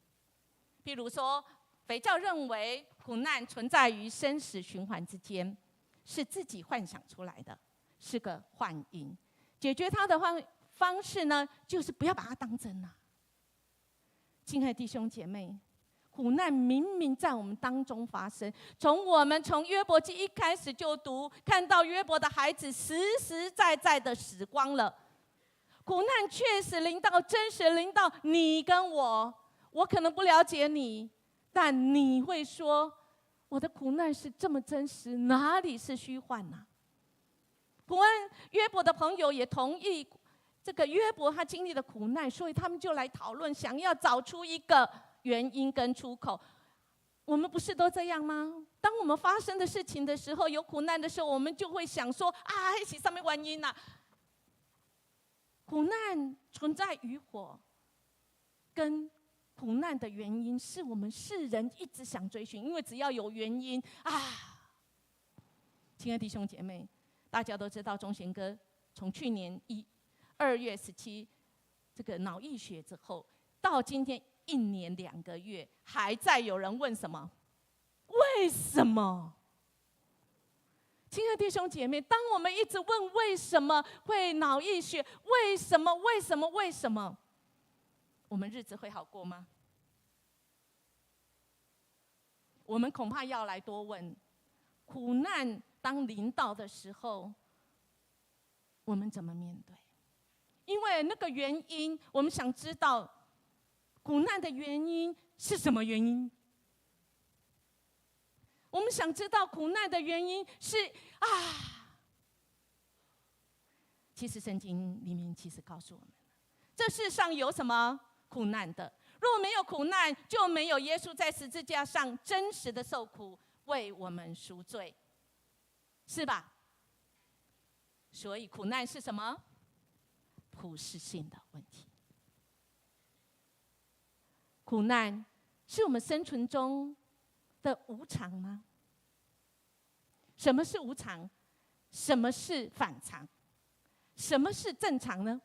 譬如说，斐教认为苦难存在于生死循环之间，是自己幻想出来的，是个幻因。解决它的方式呢，就是不要把它当真啊。亲爱的弟兄姐妹，苦难明明在我们当中发生。我们从约伯记一开始就读，看到约伯的孩子实实在在的死光了。苦难确实临到，真实临到你跟我。我可能不了解你，但你会说，我的苦难是这么真实，哪里是虚幻啊？约伯的朋友也同意这个约伯他经历的苦难，所以他们就来讨论，想要找出一个原因跟出口。我们不是都这样吗？当我们发生的事情的时候，有苦难的时候，我们就会想说啊，那是什么原因啊？苦难存在与否，跟苦难的原因是我们世人一直想追寻，因为只要有原因啊。亲爱的弟兄姐妹，大家都知道钟贤哥从去年2月17这个脑溢血之后，到今天1年2个月，还在有人问什么？为什么？亲爱的弟兄姐妹，当我们一直问为什么会脑溢血，为什么？我们日子会好过吗？我们恐怕要来多问：苦难当临到的时候，我们怎么面对？因为那个原因，我们想知道苦难的原因是什么原因？我们想知道苦难的原因是其实圣经里面其实告诉我们，这世上有什么苦难的？若没有苦难，就没有耶稣在十字架上真实的受苦，为我们赎罪，是吧？所以苦难是什么？普世性的问题。苦难是我们生存中的无常吗？什么是无常？什么是反常？什么是正常呢？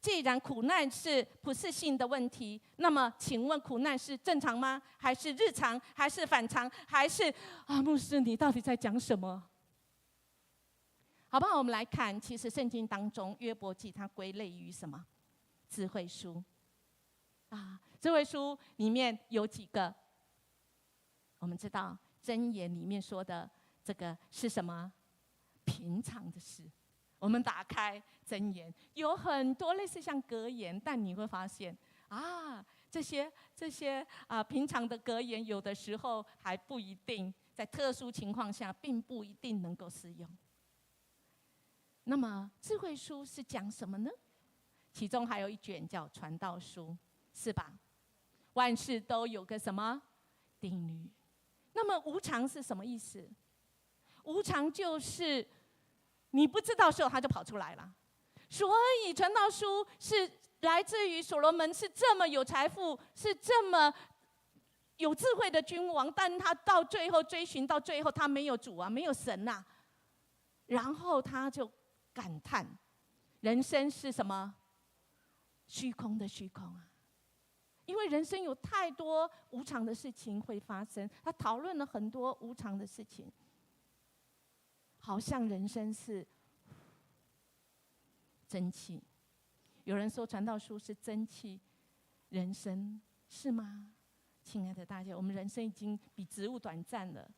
既然苦难是普世性的问题，那么请问苦难是正常吗？还是日常？还是反常？还是牧师你到底在讲什么？好不好？我们来看，其实圣经当中约伯记它归类于什么？智慧书智慧书里面有几个？我们知道箴言里面说的这个是什么？平常的事。我们打开箴言，有很多类似像格言，但你会发现这些平常的格言，有的时候还不一定，在特殊情况下，并不一定能够适用。那么智慧书是讲什么呢？其中还有一卷叫《传道书》，是吧？万事都有个什么定律？那么无常是什么意思？无常就是你不知道的时候，它就跑出来了。所以《传道书》是来自于所罗门，是这么有财富，是这么有智慧的君王，但他到最后追寻到最后，他没有主啊，没有神啊，然后他就感叹，人生是什么？虚空的虚空啊！因为人生有太多无常的事情会发生，他讨论了很多无常的事情，好像人生是真气。有人说《传道书》是真气人生，是吗？亲爱的大家，我们人生已经比植物短暂了，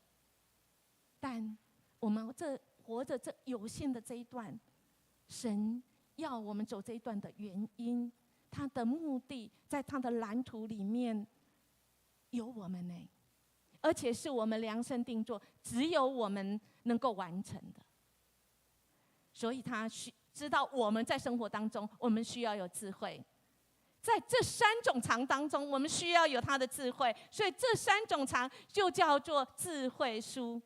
但我们活着这有限的这一段，神要我们走这一段的原因，他的目的在他的蓝图里面有我们呢，而且是我们量身定做，只有我们能够完成的。所以他知道我们在生活当中，我们需要有智慧。在这3种常当中，我们需要有他的智慧，所以这3种常就叫做智慧书。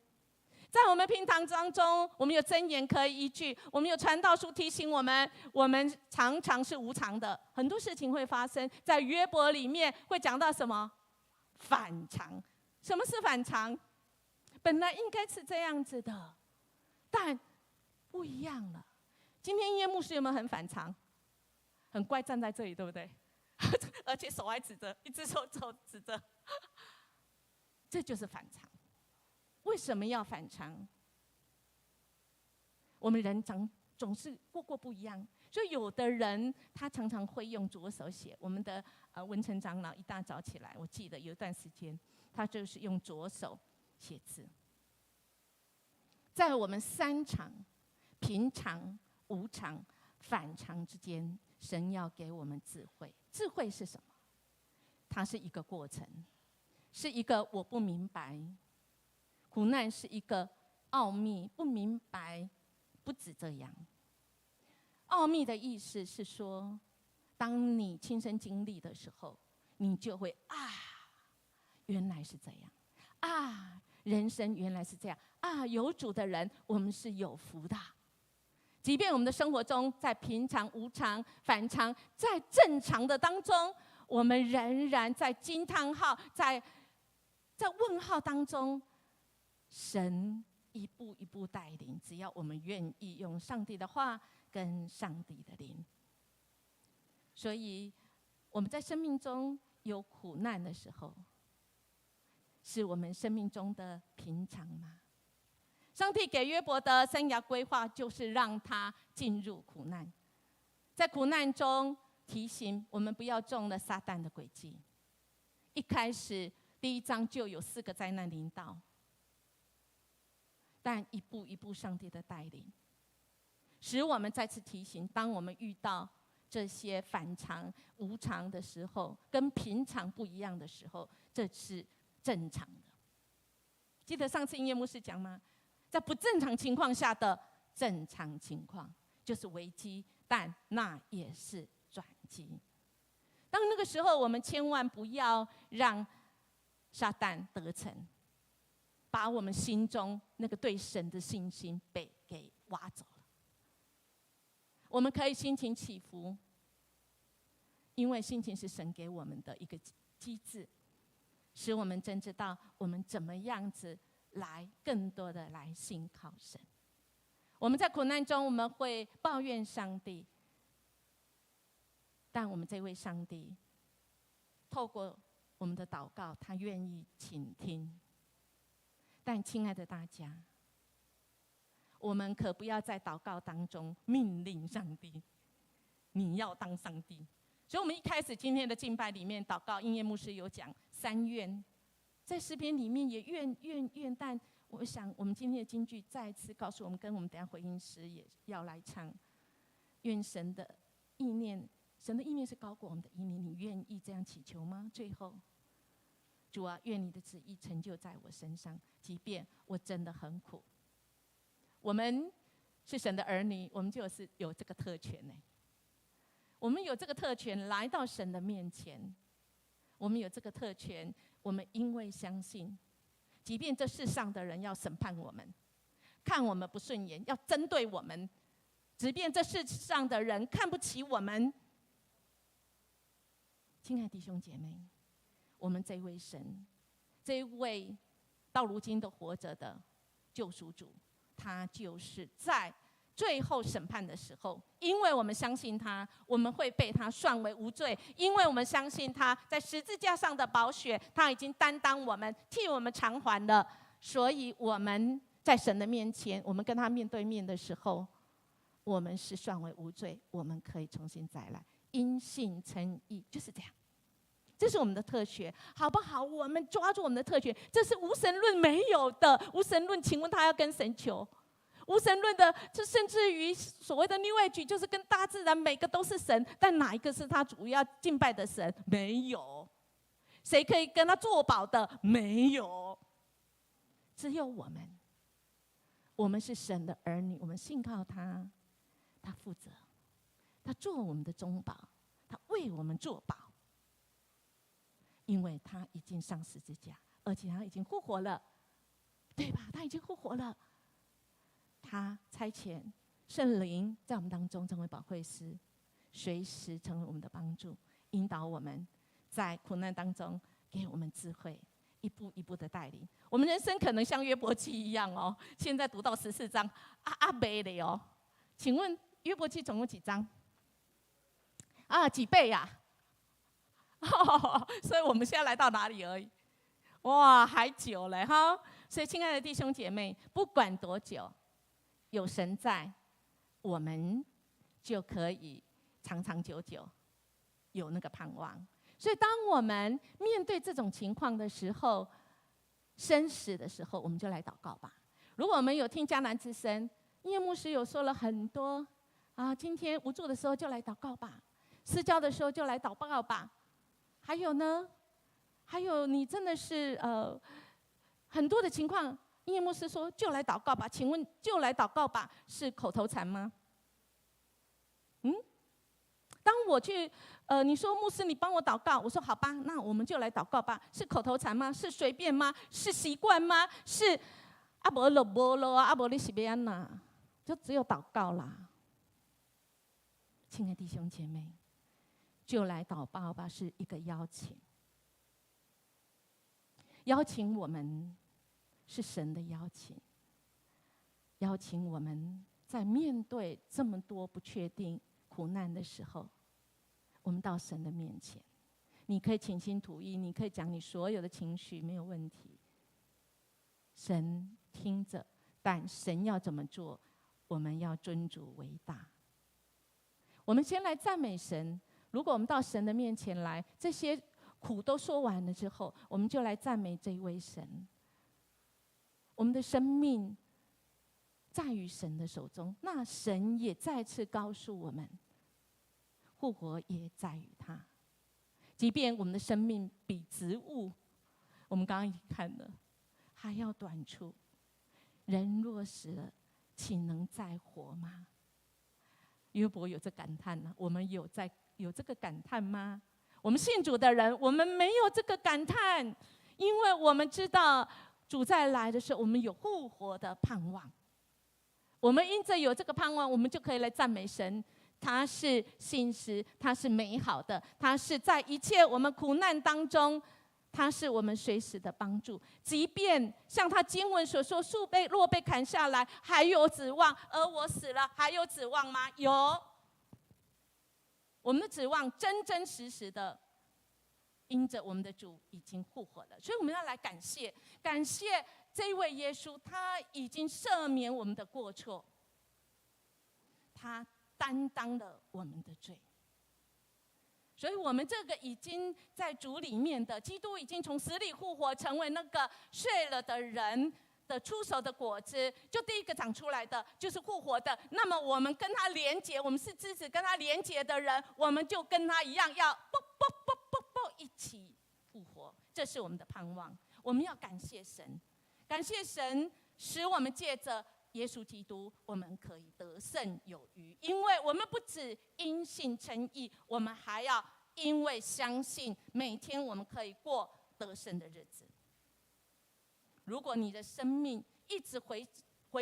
在我们平常当中，我们有箴言可以依据，我们有传道书提醒我们，我们常常是无常的，很多事情会发生。在约伯里面会讲到什么？反常。什么是反常？本来应该是这样子的，但不一样了。今天叶牧师有没有很反常？很乖，站在这里，对不对？而且手还指着，一只手指着，这就是反常。为什么要反常？我们人总是过不一样，所以有的人他常常会用左手写。我们的文成长老一大早起来，我记得有一段时间，他就是用左手写字。在我们3常——平常、无常、反常之间，神要给我们智慧。智慧是什么？它是一个过程，是一个我不明白。苦难是一个奥秘，不明白不止这样。奥秘的意思是说，当你亲身经历的时候，你就会原来是这样，人生原来是这样，有主的人，我们是有福的。即便我们的生活中，在平常、无常、反常，在正常的当中，我们仍然在惊叹号，在问号当中，神一步一步带领，只要我们愿意用上帝的话跟上帝的灵。所以我们在生命中有苦难的时候，是我们生命中的平常吗？上帝给约伯的生涯规划就是让他进入苦难，在苦难中提醒我们不要中了撒旦的诡计。一开始第1章就有4个灾难临到，但一步一步上帝的带领，使我们再次提醒，当我们遇到这些反常、无常的时候，跟平常不一样的时候，这是正常的。记得上次音乐牧师讲吗？在不正常情况下的正常情况就是危机，但那也是转机。当那个时候，我们千万不要让撒旦得逞，把我们心中那个对神的信心给挖走了。我们可以心情起伏，因为心情是神给我们的一个机制，使我们真知道我们怎么样子来更多的来信靠神。我们在苦难中，我们会抱怨上帝，但我们这位上帝透过我们的祷告，他愿意倾听。但亲爱的大家，我们可不要在祷告当中命令上帝，你要当上帝。所以我们一开始今天的敬拜里面祷告，音乐牧师有讲3愿，在诗篇里面也愿，但我想我们今天的金句再次告诉我们，跟我们等一下回应时也要来唱，愿神的意念是高过我们的意念，你愿意这样祈求吗？最后，主啊，愿你的旨意成就在我身上，即便我真的很苦。我们是神的儿女，我们就是有这个特权呢。我们有这个特权来到神的面前，我们有这个特权，我们因为相信，即便这世上的人要审判我们，看我们不顺眼，要针对我们，即便这世上的人看不起我们，亲爱的弟兄姐妹，我们这位神，这位到如今都活着的救赎主，他就是在最后审判的时候，因为我们相信他，我们会被他算为无罪，因为我们相信他在十字架上的宝血，他已经担当我们，替我们偿还了，所以我们在神的面前，我们跟他面对面的时候，我们是算为无罪，我们可以重新再来，因信称义，就是这样。这是我们的特权，好不好？我们抓住我们的特权，这是无神论没有的。无神论，请问他要跟神求？无神论的，就甚至于所谓的 New Age， 就是跟大自然每个都是神，但哪一个是他主要敬拜的神？没有。谁可以跟他作保的？没有。只有我们，我们是神的儿女，我们信靠他，他负责，他做我们的中保，他为我们作保。因为他已经上十字架，而且他已经复活了，对吧？他已经复活了。他差遣圣灵在我们当中成为保惠师，随时成为我们的帮助，引导我们在苦难当中，给我们智慧，一步一步的带领。我们人生可能像约伯记一样哦，现在读到14章，没了哦。请问约伯记总共几章？几倍呀？所以我们现在来到哪里而已？哇，还久了哈！所以，亲爱的弟兄姐妹，不管多久，有神在，我们就可以长长久久有那个盼望。所以，当我们面对这种情况的时候，生死的时候，我们就来祷告吧。如果我们有听迦南之声，叶牧师有说了很多今天无助的时候就来祷告吧，失焦的时候就来祷告吧。还有呢？还有你真的是很多的情况，叶牧师说就来祷告吧。请问就来祷告吧是口头禅吗？当我去你说牧师你帮我祷告，我说好吧，那我们就来祷告吧。是口头禅吗？是随便吗？是习惯吗？是没了没了没你是要怎样？就只有祷告啦。亲爱的弟兄姐妹，就来祷告吧，是一个邀请。邀请我们是神的邀请，邀请我们在面对这么多不确定、苦难的时候，我们到神的面前。你可以倾心吐意，你可以讲你所有的情绪，没有问题。神听着，但神要怎么做，我们要尊主为大。我们先来赞美神。如果我们到神的面前来，这些苦都说完了之后，我们就来赞美这一位神。我们的生命在于神的手中，那神也再次告诉我们，复活也在于他。即便我们的生命比植物，我们刚刚已经看了，还要短处。人若死了，岂能再活吗？约伯有这感叹呢，我们有这个感叹吗？我们信主的人，我们没有这个感叹，因为我们知道主再来的时候，我们有复活的盼望。我们因着有这个盼望，我们就可以来赞美神。他是信实，他是美好的，他是在一切我们苦难当中，他是我们随时的帮助。即便像他经文所说，树若被砍下来，还有指望；而我死了，还有指望吗？有。我们的指望真真实实的，因着我们的主已经复活了，所以我们要来感谢这位耶稣，他已经赦免我们的过错，他担当了我们的罪。所以我们这个已经在主里面的基督，已经从死里复活，成为那个睡了的人的出手的果子，就第一个长出来的就是复活的。那么我们跟他连结，我们是支持跟他连结的人，我们就跟他一样，要一起复活。这是我们的盼望。我们要感谢神，感谢神使我们借着耶稣基督，我们可以得胜有余，因为我们不只因信称义，我们还要因为相信，每天我们可以过得胜的日子。如果你的生命一直回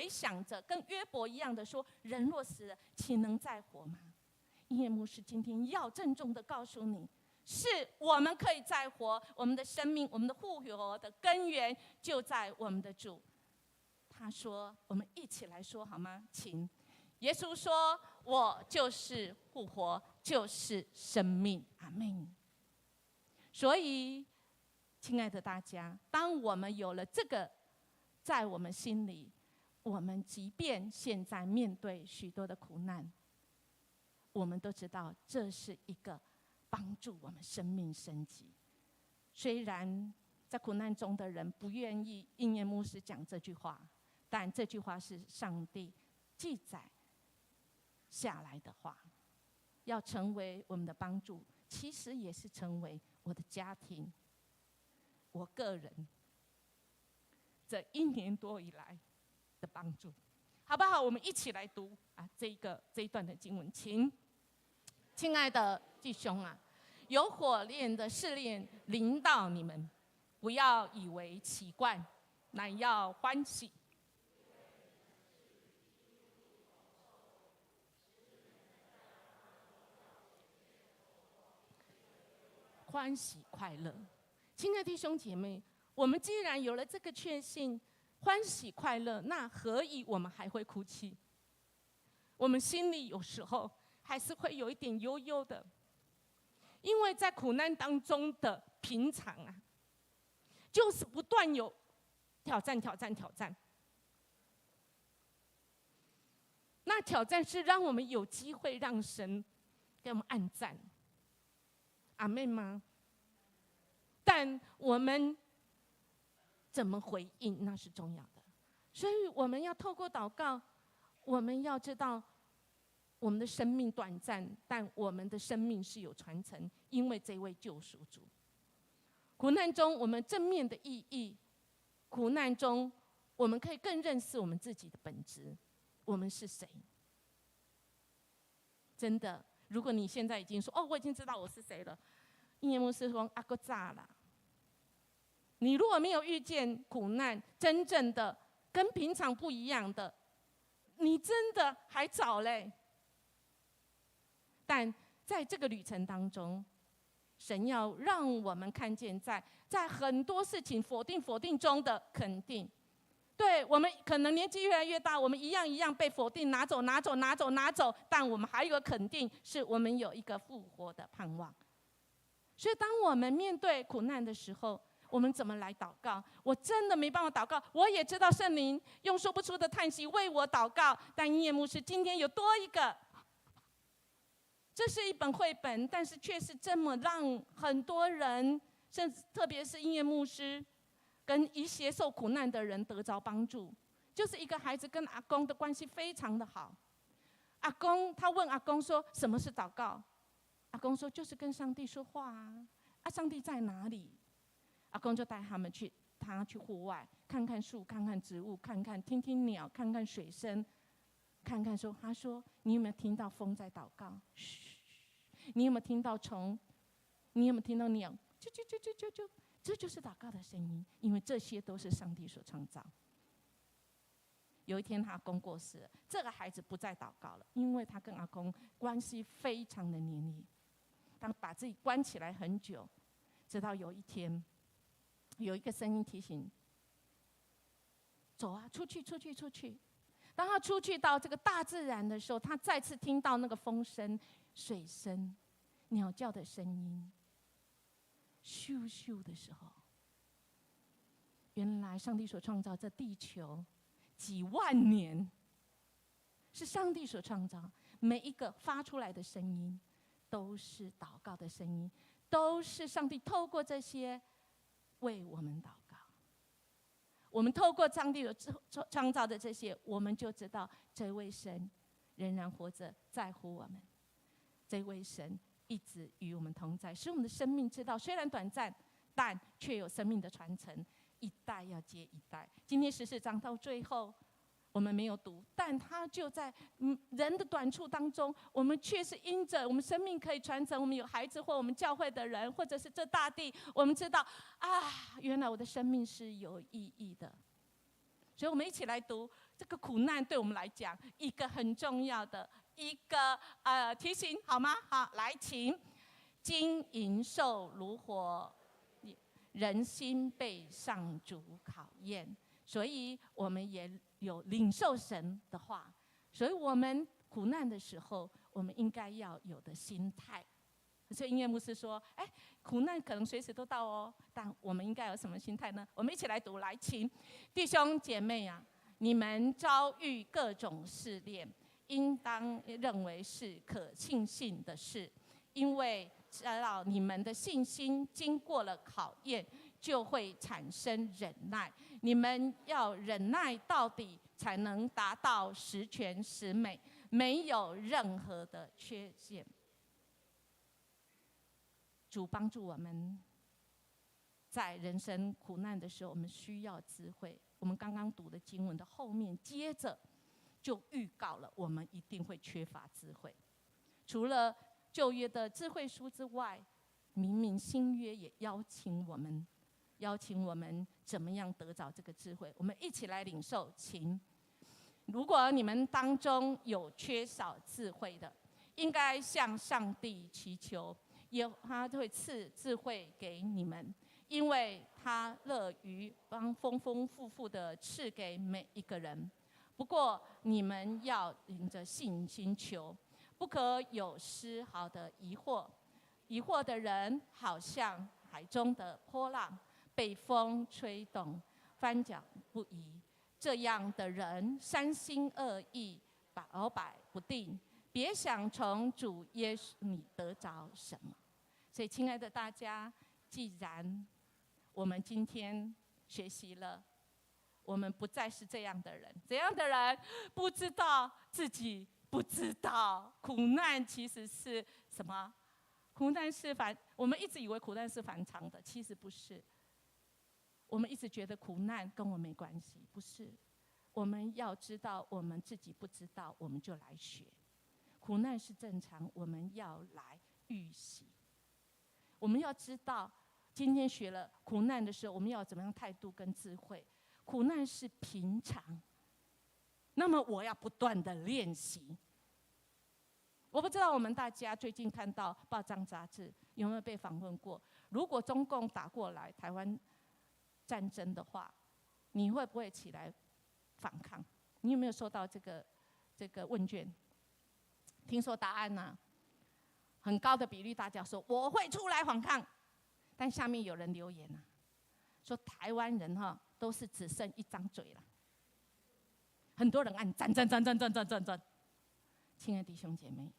想着，跟约伯一样的说：“人若死了，岂能再活吗？”音乐牧师今天要郑重的告诉你，是我们可以再活，我们的生命，我们的复活的根源就在我们的主。他说：“我们一起来说好吗？请。”耶稣说：“我就是复活，就是生命。”阿们。所以，亲爱的大家，当我们有了这个在我们心里，我们即便现在面对许多的苦难，我们都知道这是一个帮助我们生命升级。虽然在苦难中的人不愿意应验牧师讲这句话，但这句话是上帝记载下来的话，要成为我们的帮助，其实也是成为我的家庭、我个人这1年多以来的帮助，好不好？我们一起来读这一段的经文，请。亲爱的弟兄啊，有火炼的试炼临到你们，不要以为奇怪，乃要欢喜。欢喜快乐，亲爱的弟兄姐妹，我们既然有了这个确信，欢喜快乐，那何以我们还会哭泣？我们心里有时候还是会有一点忧忧的，因为在苦难当中的平常就是不断有挑战。那挑战是让我们有机会让神给我们按赞，阿们吗？但我们怎么回应，那是重要的。所以我们要透过祷告，我们要知道我们的生命短暂，但我们的生命是有传承，因为这位救赎主。苦难中我们正面的意义，苦难中我们可以更认识我们自己的本质，我们是谁。真的，如果你现在已经说我已经知道我是谁了，应验牧师说够炸了。你如果没有遇见苦难，真正的跟平常不一样的，你真的还早嘞。但在这个旅程当中，神要让我们看见在很多事情否定中的肯定。对，我们可能年纪越来越大，我们一样被否定拿走，但我们还有个肯定，是我们有一个复活的盼望。所以当我们面对苦难的时候，我们怎么来祷告？我真的没办法祷告，我也知道圣灵用说不出的叹息为我祷告，但音乐牧师今天有多一个，这是一本绘本，但是却是这么让很多人，甚至特别是音乐牧师跟一些受苦难的人得着帮助。就是一个孩子跟阿公的关系非常的好，他问阿公说什么是祷告，阿公说就是跟上帝说话上帝在哪里？阿公就带他去户外，看看树，看看植物，听听鸟，看看水声，他说你有没有听到风在祷告？嘘，你有没有听到虫？你有没有听到鸟？啾啾啾啾啾啾，这就是祷告的声音，因为这些都是上帝所创造。有一天他阿公过世了，这个孩子不再祷告了，因为他跟阿公关系非常的黏腻，他把自己关起来很久，直到有一天有一个声音提醒，走啊，出去。当他出去到这个大自然的时候，他再次听到那个风声、水声、鸟叫的声音，咻咻的时候，原来上帝所创造这地球几万年，是上帝所创造，每一个发出来的声音都是祷告的声音，都是上帝透过这些为我们祷告。我们透过上帝创造的这些，我们就知道这位神仍然活着，在乎我们。这位神一直与我们同在，使我们的生命知道，虽然短暂，但却有生命的传承，一代要接一代。今天14章到最后，我们没有读，但它就在人的短处当中，我们却是因着我们生命可以传承，我们有孩子或我们教会的人，或者是这大地，我们知道原来我的生命是有意义的。所以我们一起来读这个苦难对我们来讲一个很重要的一个提醒，好吗？好，来，请。金银受如火，人心被上主考验，所以我们也有领受神的话。所以我们苦难的时候，我们应该要有的心态。所以音乐牧师说：“苦难可能随时都到哦，但我们应该有什么心态呢？”我们一起来读，来，请弟兄姐妹啊，你们遭遇各种试炼，应当认为是可庆幸的事，因为知道你们的信心经过了考验，就会产生忍耐。你们要忍耐到底，才能达到十全十美，没有任何的缺陷。主帮助我们，在人生苦难的时候，我们需要智慧。我们刚刚读的经文的后面，接着就预告了我们一定会缺乏智慧。除了旧约的智慧书之外，明明新约也邀请我们怎么样得着这个智慧。我们一起来领受，请。如果你们当中有缺少智慧的，应该向上帝祈求，他会赐智慧给你们，因为他乐于丰丰富富的赐给每一个人。不过你们要凭着信心求，不可有丝毫的疑惑。疑惑的人好像海中的波浪，被风吹动，翻搅不已。这样的人三心二意，摇摆不定，别想从主耶稣里得着什么。所以，亲爱的大家，既然我们今天学习了，我们不再是这样的人。怎样的人？不知道自己不知道苦难其实是什么？苦难是我们一直以为苦难是反常的，其实不是。我们一直觉得苦难跟我没关系，不是。我们要知道，我们自己不知道，我们就来学。苦难是正常，我们要来预习。我们要知道，今天学了苦难的时候，我们要怎么样态度跟智慧？苦难是平常，那么我要不断的练习。我不知道我们大家最近看到报章杂志有没有被访问过？如果中共打过来台湾战争的话，你会不会起来反抗？你有没有收到这个问卷？听说答案呢，很高的比率，大家说我会出来反抗。但下面有人留言啊，说台湾人都是只剩一张嘴了。很多人按赞。亲爱的弟兄姐妹，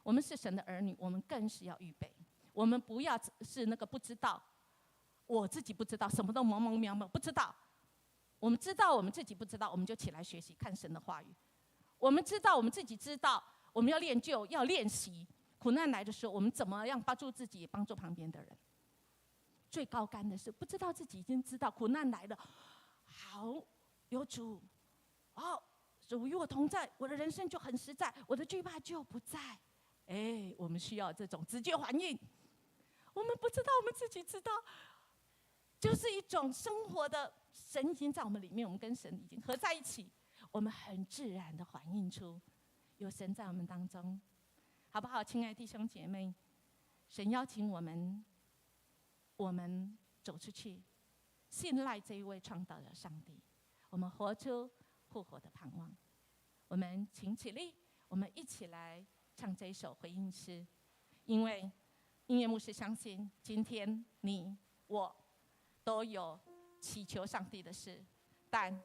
我们是神的儿女，我们更是要预备。我们不要是那个不知道，我自己不知道，什么都蒙蒙渺渺不知道。我们知道我们自己不知道，我们就起来学习看神的话语。我们知道我们自己知道，我们要练就，要练习。苦难来的时候，我们怎么样帮助自己，也帮助旁边的人。最高干的是不知道自己已经知道苦难来了，好有主，主与我同在，我的人生就很实在，我的惧怕就不在。我们需要这种直接反应。我们不知道，我们自己知道，就是一种生活的神已经在我们里面，我们跟神已经合在一起，我们很自然的反映出有神在我们当中，好不好？亲爱的弟兄姐妹，神邀请我们走出去，信赖这一位创造的上帝，我们活出复活的盼望。我们请起立，我们一起来唱这一首回应诗。因为音乐牧师相信，今天你我都有祈求上帝的事，但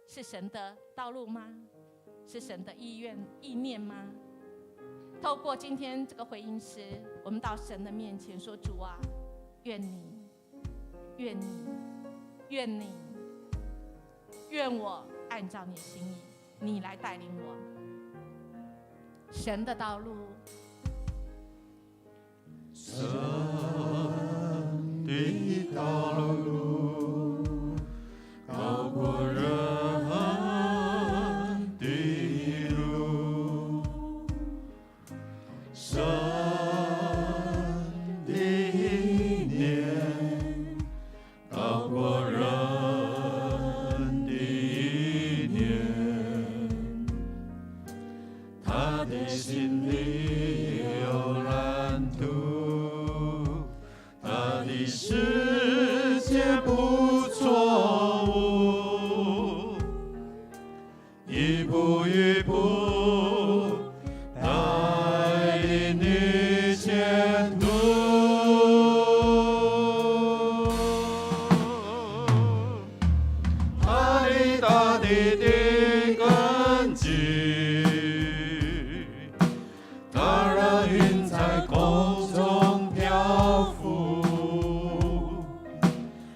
是神的道路吗？是神的意念吗？透过今天这个回应诗，我们到神的面前说：主啊，愿我按照你的心意，你来带领我。神的道路，神的道路高过人立的根基。它让云在空中漂浮，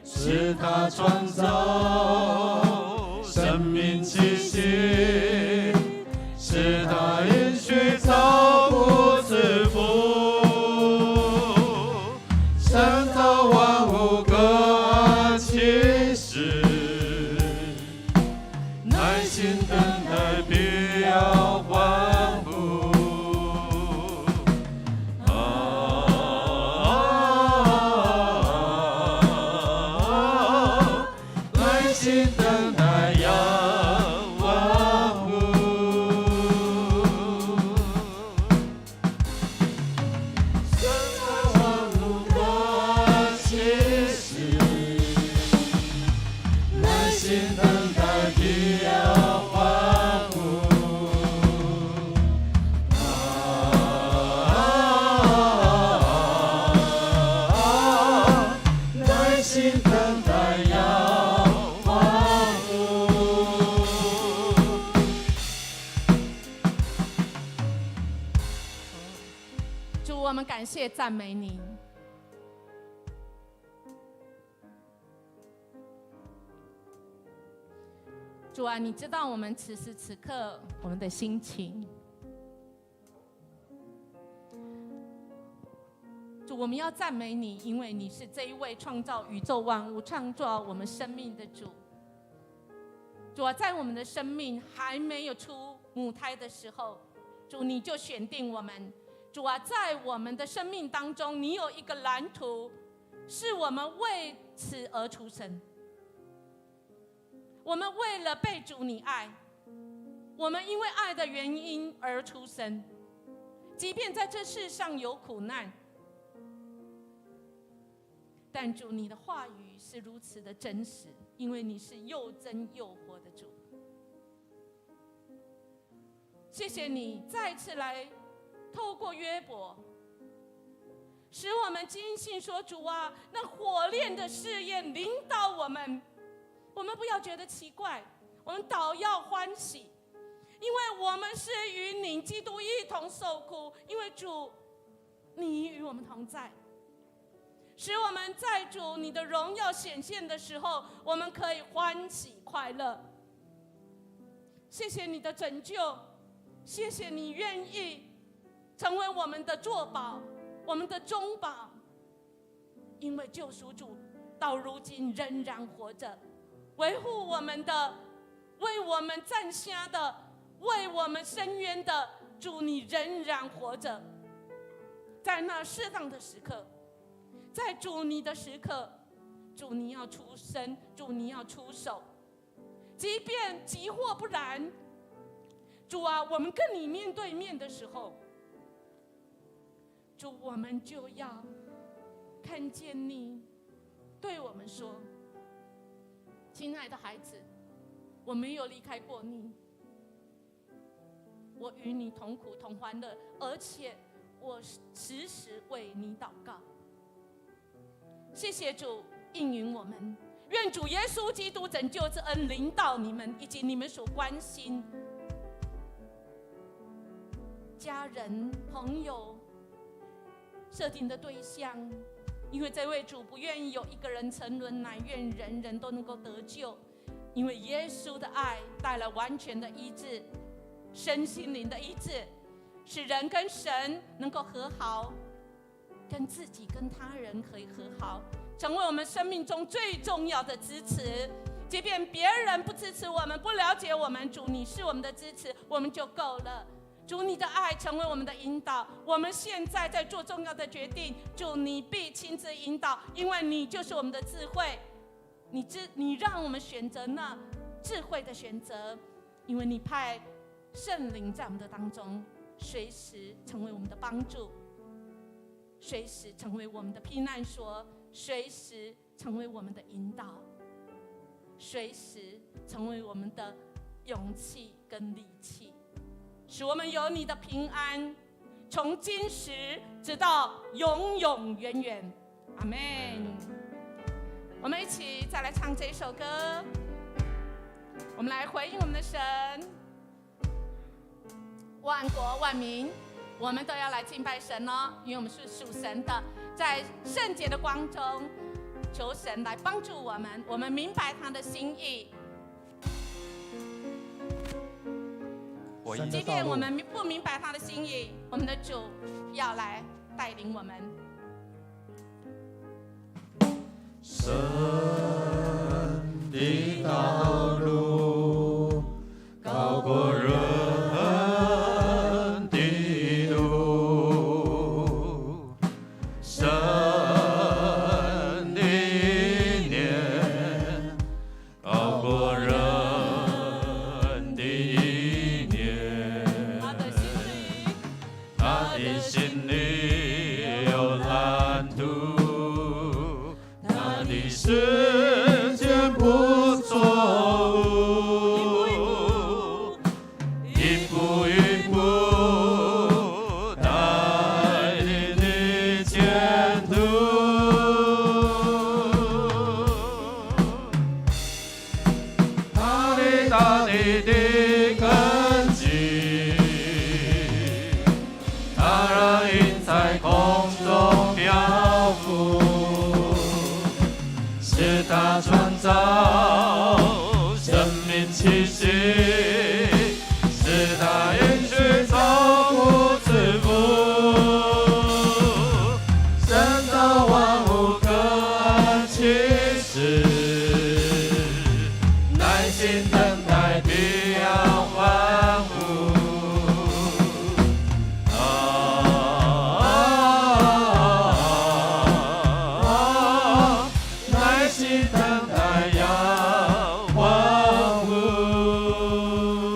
使它创造生命气息，使它允许造物赐福，渗透万物各气势，耐心等待必要欢呼。耐心等待要欢呼。渗透万物各气势，耐心等待必要欢呼。耐心等待要欢呼。主，我们感谢赞美你。主啊，你知道我们此时此刻我们的心情。主，我们要赞美你，因为你是这一位创造宇宙万物、创造我们生命的主。主啊，在我们的生命还没有出母胎的时候，主你就选定我们。主啊，在我们的生命当中，你有一个蓝图，是我们为此而出生。我们为了被主你爱，我们因为爱的原因而出生。即便在这世上有苦难，但主你的话语是如此的真实，因为你是又真又活的主。谢谢你再次来透过约伯，使我们坚信说，主啊，那火炼的试验临到我们，我们不要觉得奇怪，我们倒要欢喜，因为我们是与你基督一同受苦，因为主你与我们同在，使我们在主你的荣耀显现的时候，我们可以欢喜快乐。谢谢你的拯救，谢谢你愿意成为我们的作保，我们的中保，因为救赎主到如今仍然活着，维护我们的，为我们站下的，为我们伸冤的主，你仍然活着。在那适当的时刻，在主你的时刻，主你要出声，主你要出手，即便急或不然，主啊，我们跟你面对面的时候，主，我们就要看见你对我们说，亲爱的孩子，我没有离开过你，我与你同苦同欢乐，而且我时时为你祷告。谢谢主应允我们，愿主耶稣基督拯救之恩临到你们以及你们所关心家人、朋友设定的对象，因为这位主不愿意有一个人沉沦，乃愿人人都能够得救。因为耶稣的爱带来完全的医治，身心灵的医治，使人跟神能够和好，跟自己跟他人可以和好，成为我们生命中最重要的支持。即便别人不支持我们，不了解我们，主你是我们的支持，我们就够了。主你的爱成为我们的引导，我们现在在做重要的决定，主你必亲自引导，因为你就是我们的智慧，你让我们选择那智慧的选择，因为你派圣灵在我们的当中，随时成为我们的帮助，随时成为我们的避难所，随时成为我们的引导，随时成为我们的勇气跟力气，使我们有你的平安，从今时直到永永远远。阿们。我们一起再来唱这首歌。我们来回应我们的神。万国万民，我们都要来敬拜神哦，因为我们是属神的，在圣洁的光中，求神来帮助我们，我们明白他的心意。即便我们不明白他的心意，我们的主要来带领我们。神的道路高过人的路，神的念高过人的意念，他的心里有蓝图，他的时间不错误，一步一步带领你前途。他的大地的根基，他让云在空中漂浮，是他创造生命气息，是他允许照顾赐福，神造万物各按其时，耐心等待必要欢呼。耐心等待要欢呼。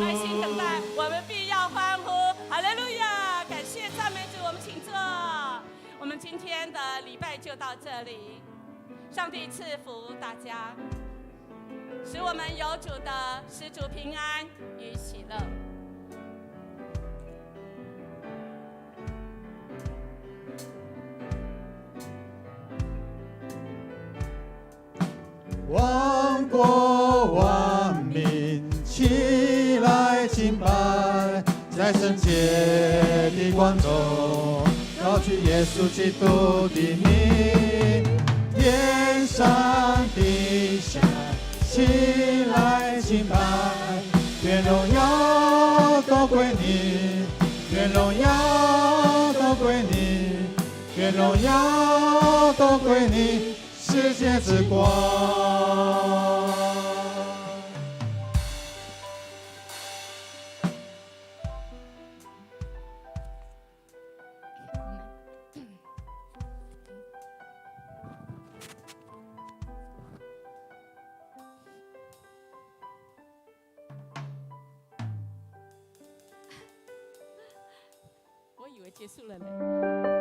耐心等待，我们必要欢呼，哈利路亚！感谢赞美主，我们请坐。我们今天的礼拜就到这里，上帝赐福大家，使我们有主的使主平安与喜乐。万国万民起来敬拜，在圣洁的光中高举耶稣基督的名，天上地下起来敬拜，愿荣耀都归你，愿荣耀都归你，愿荣耀都归你，世界之光。我以为结束了呢。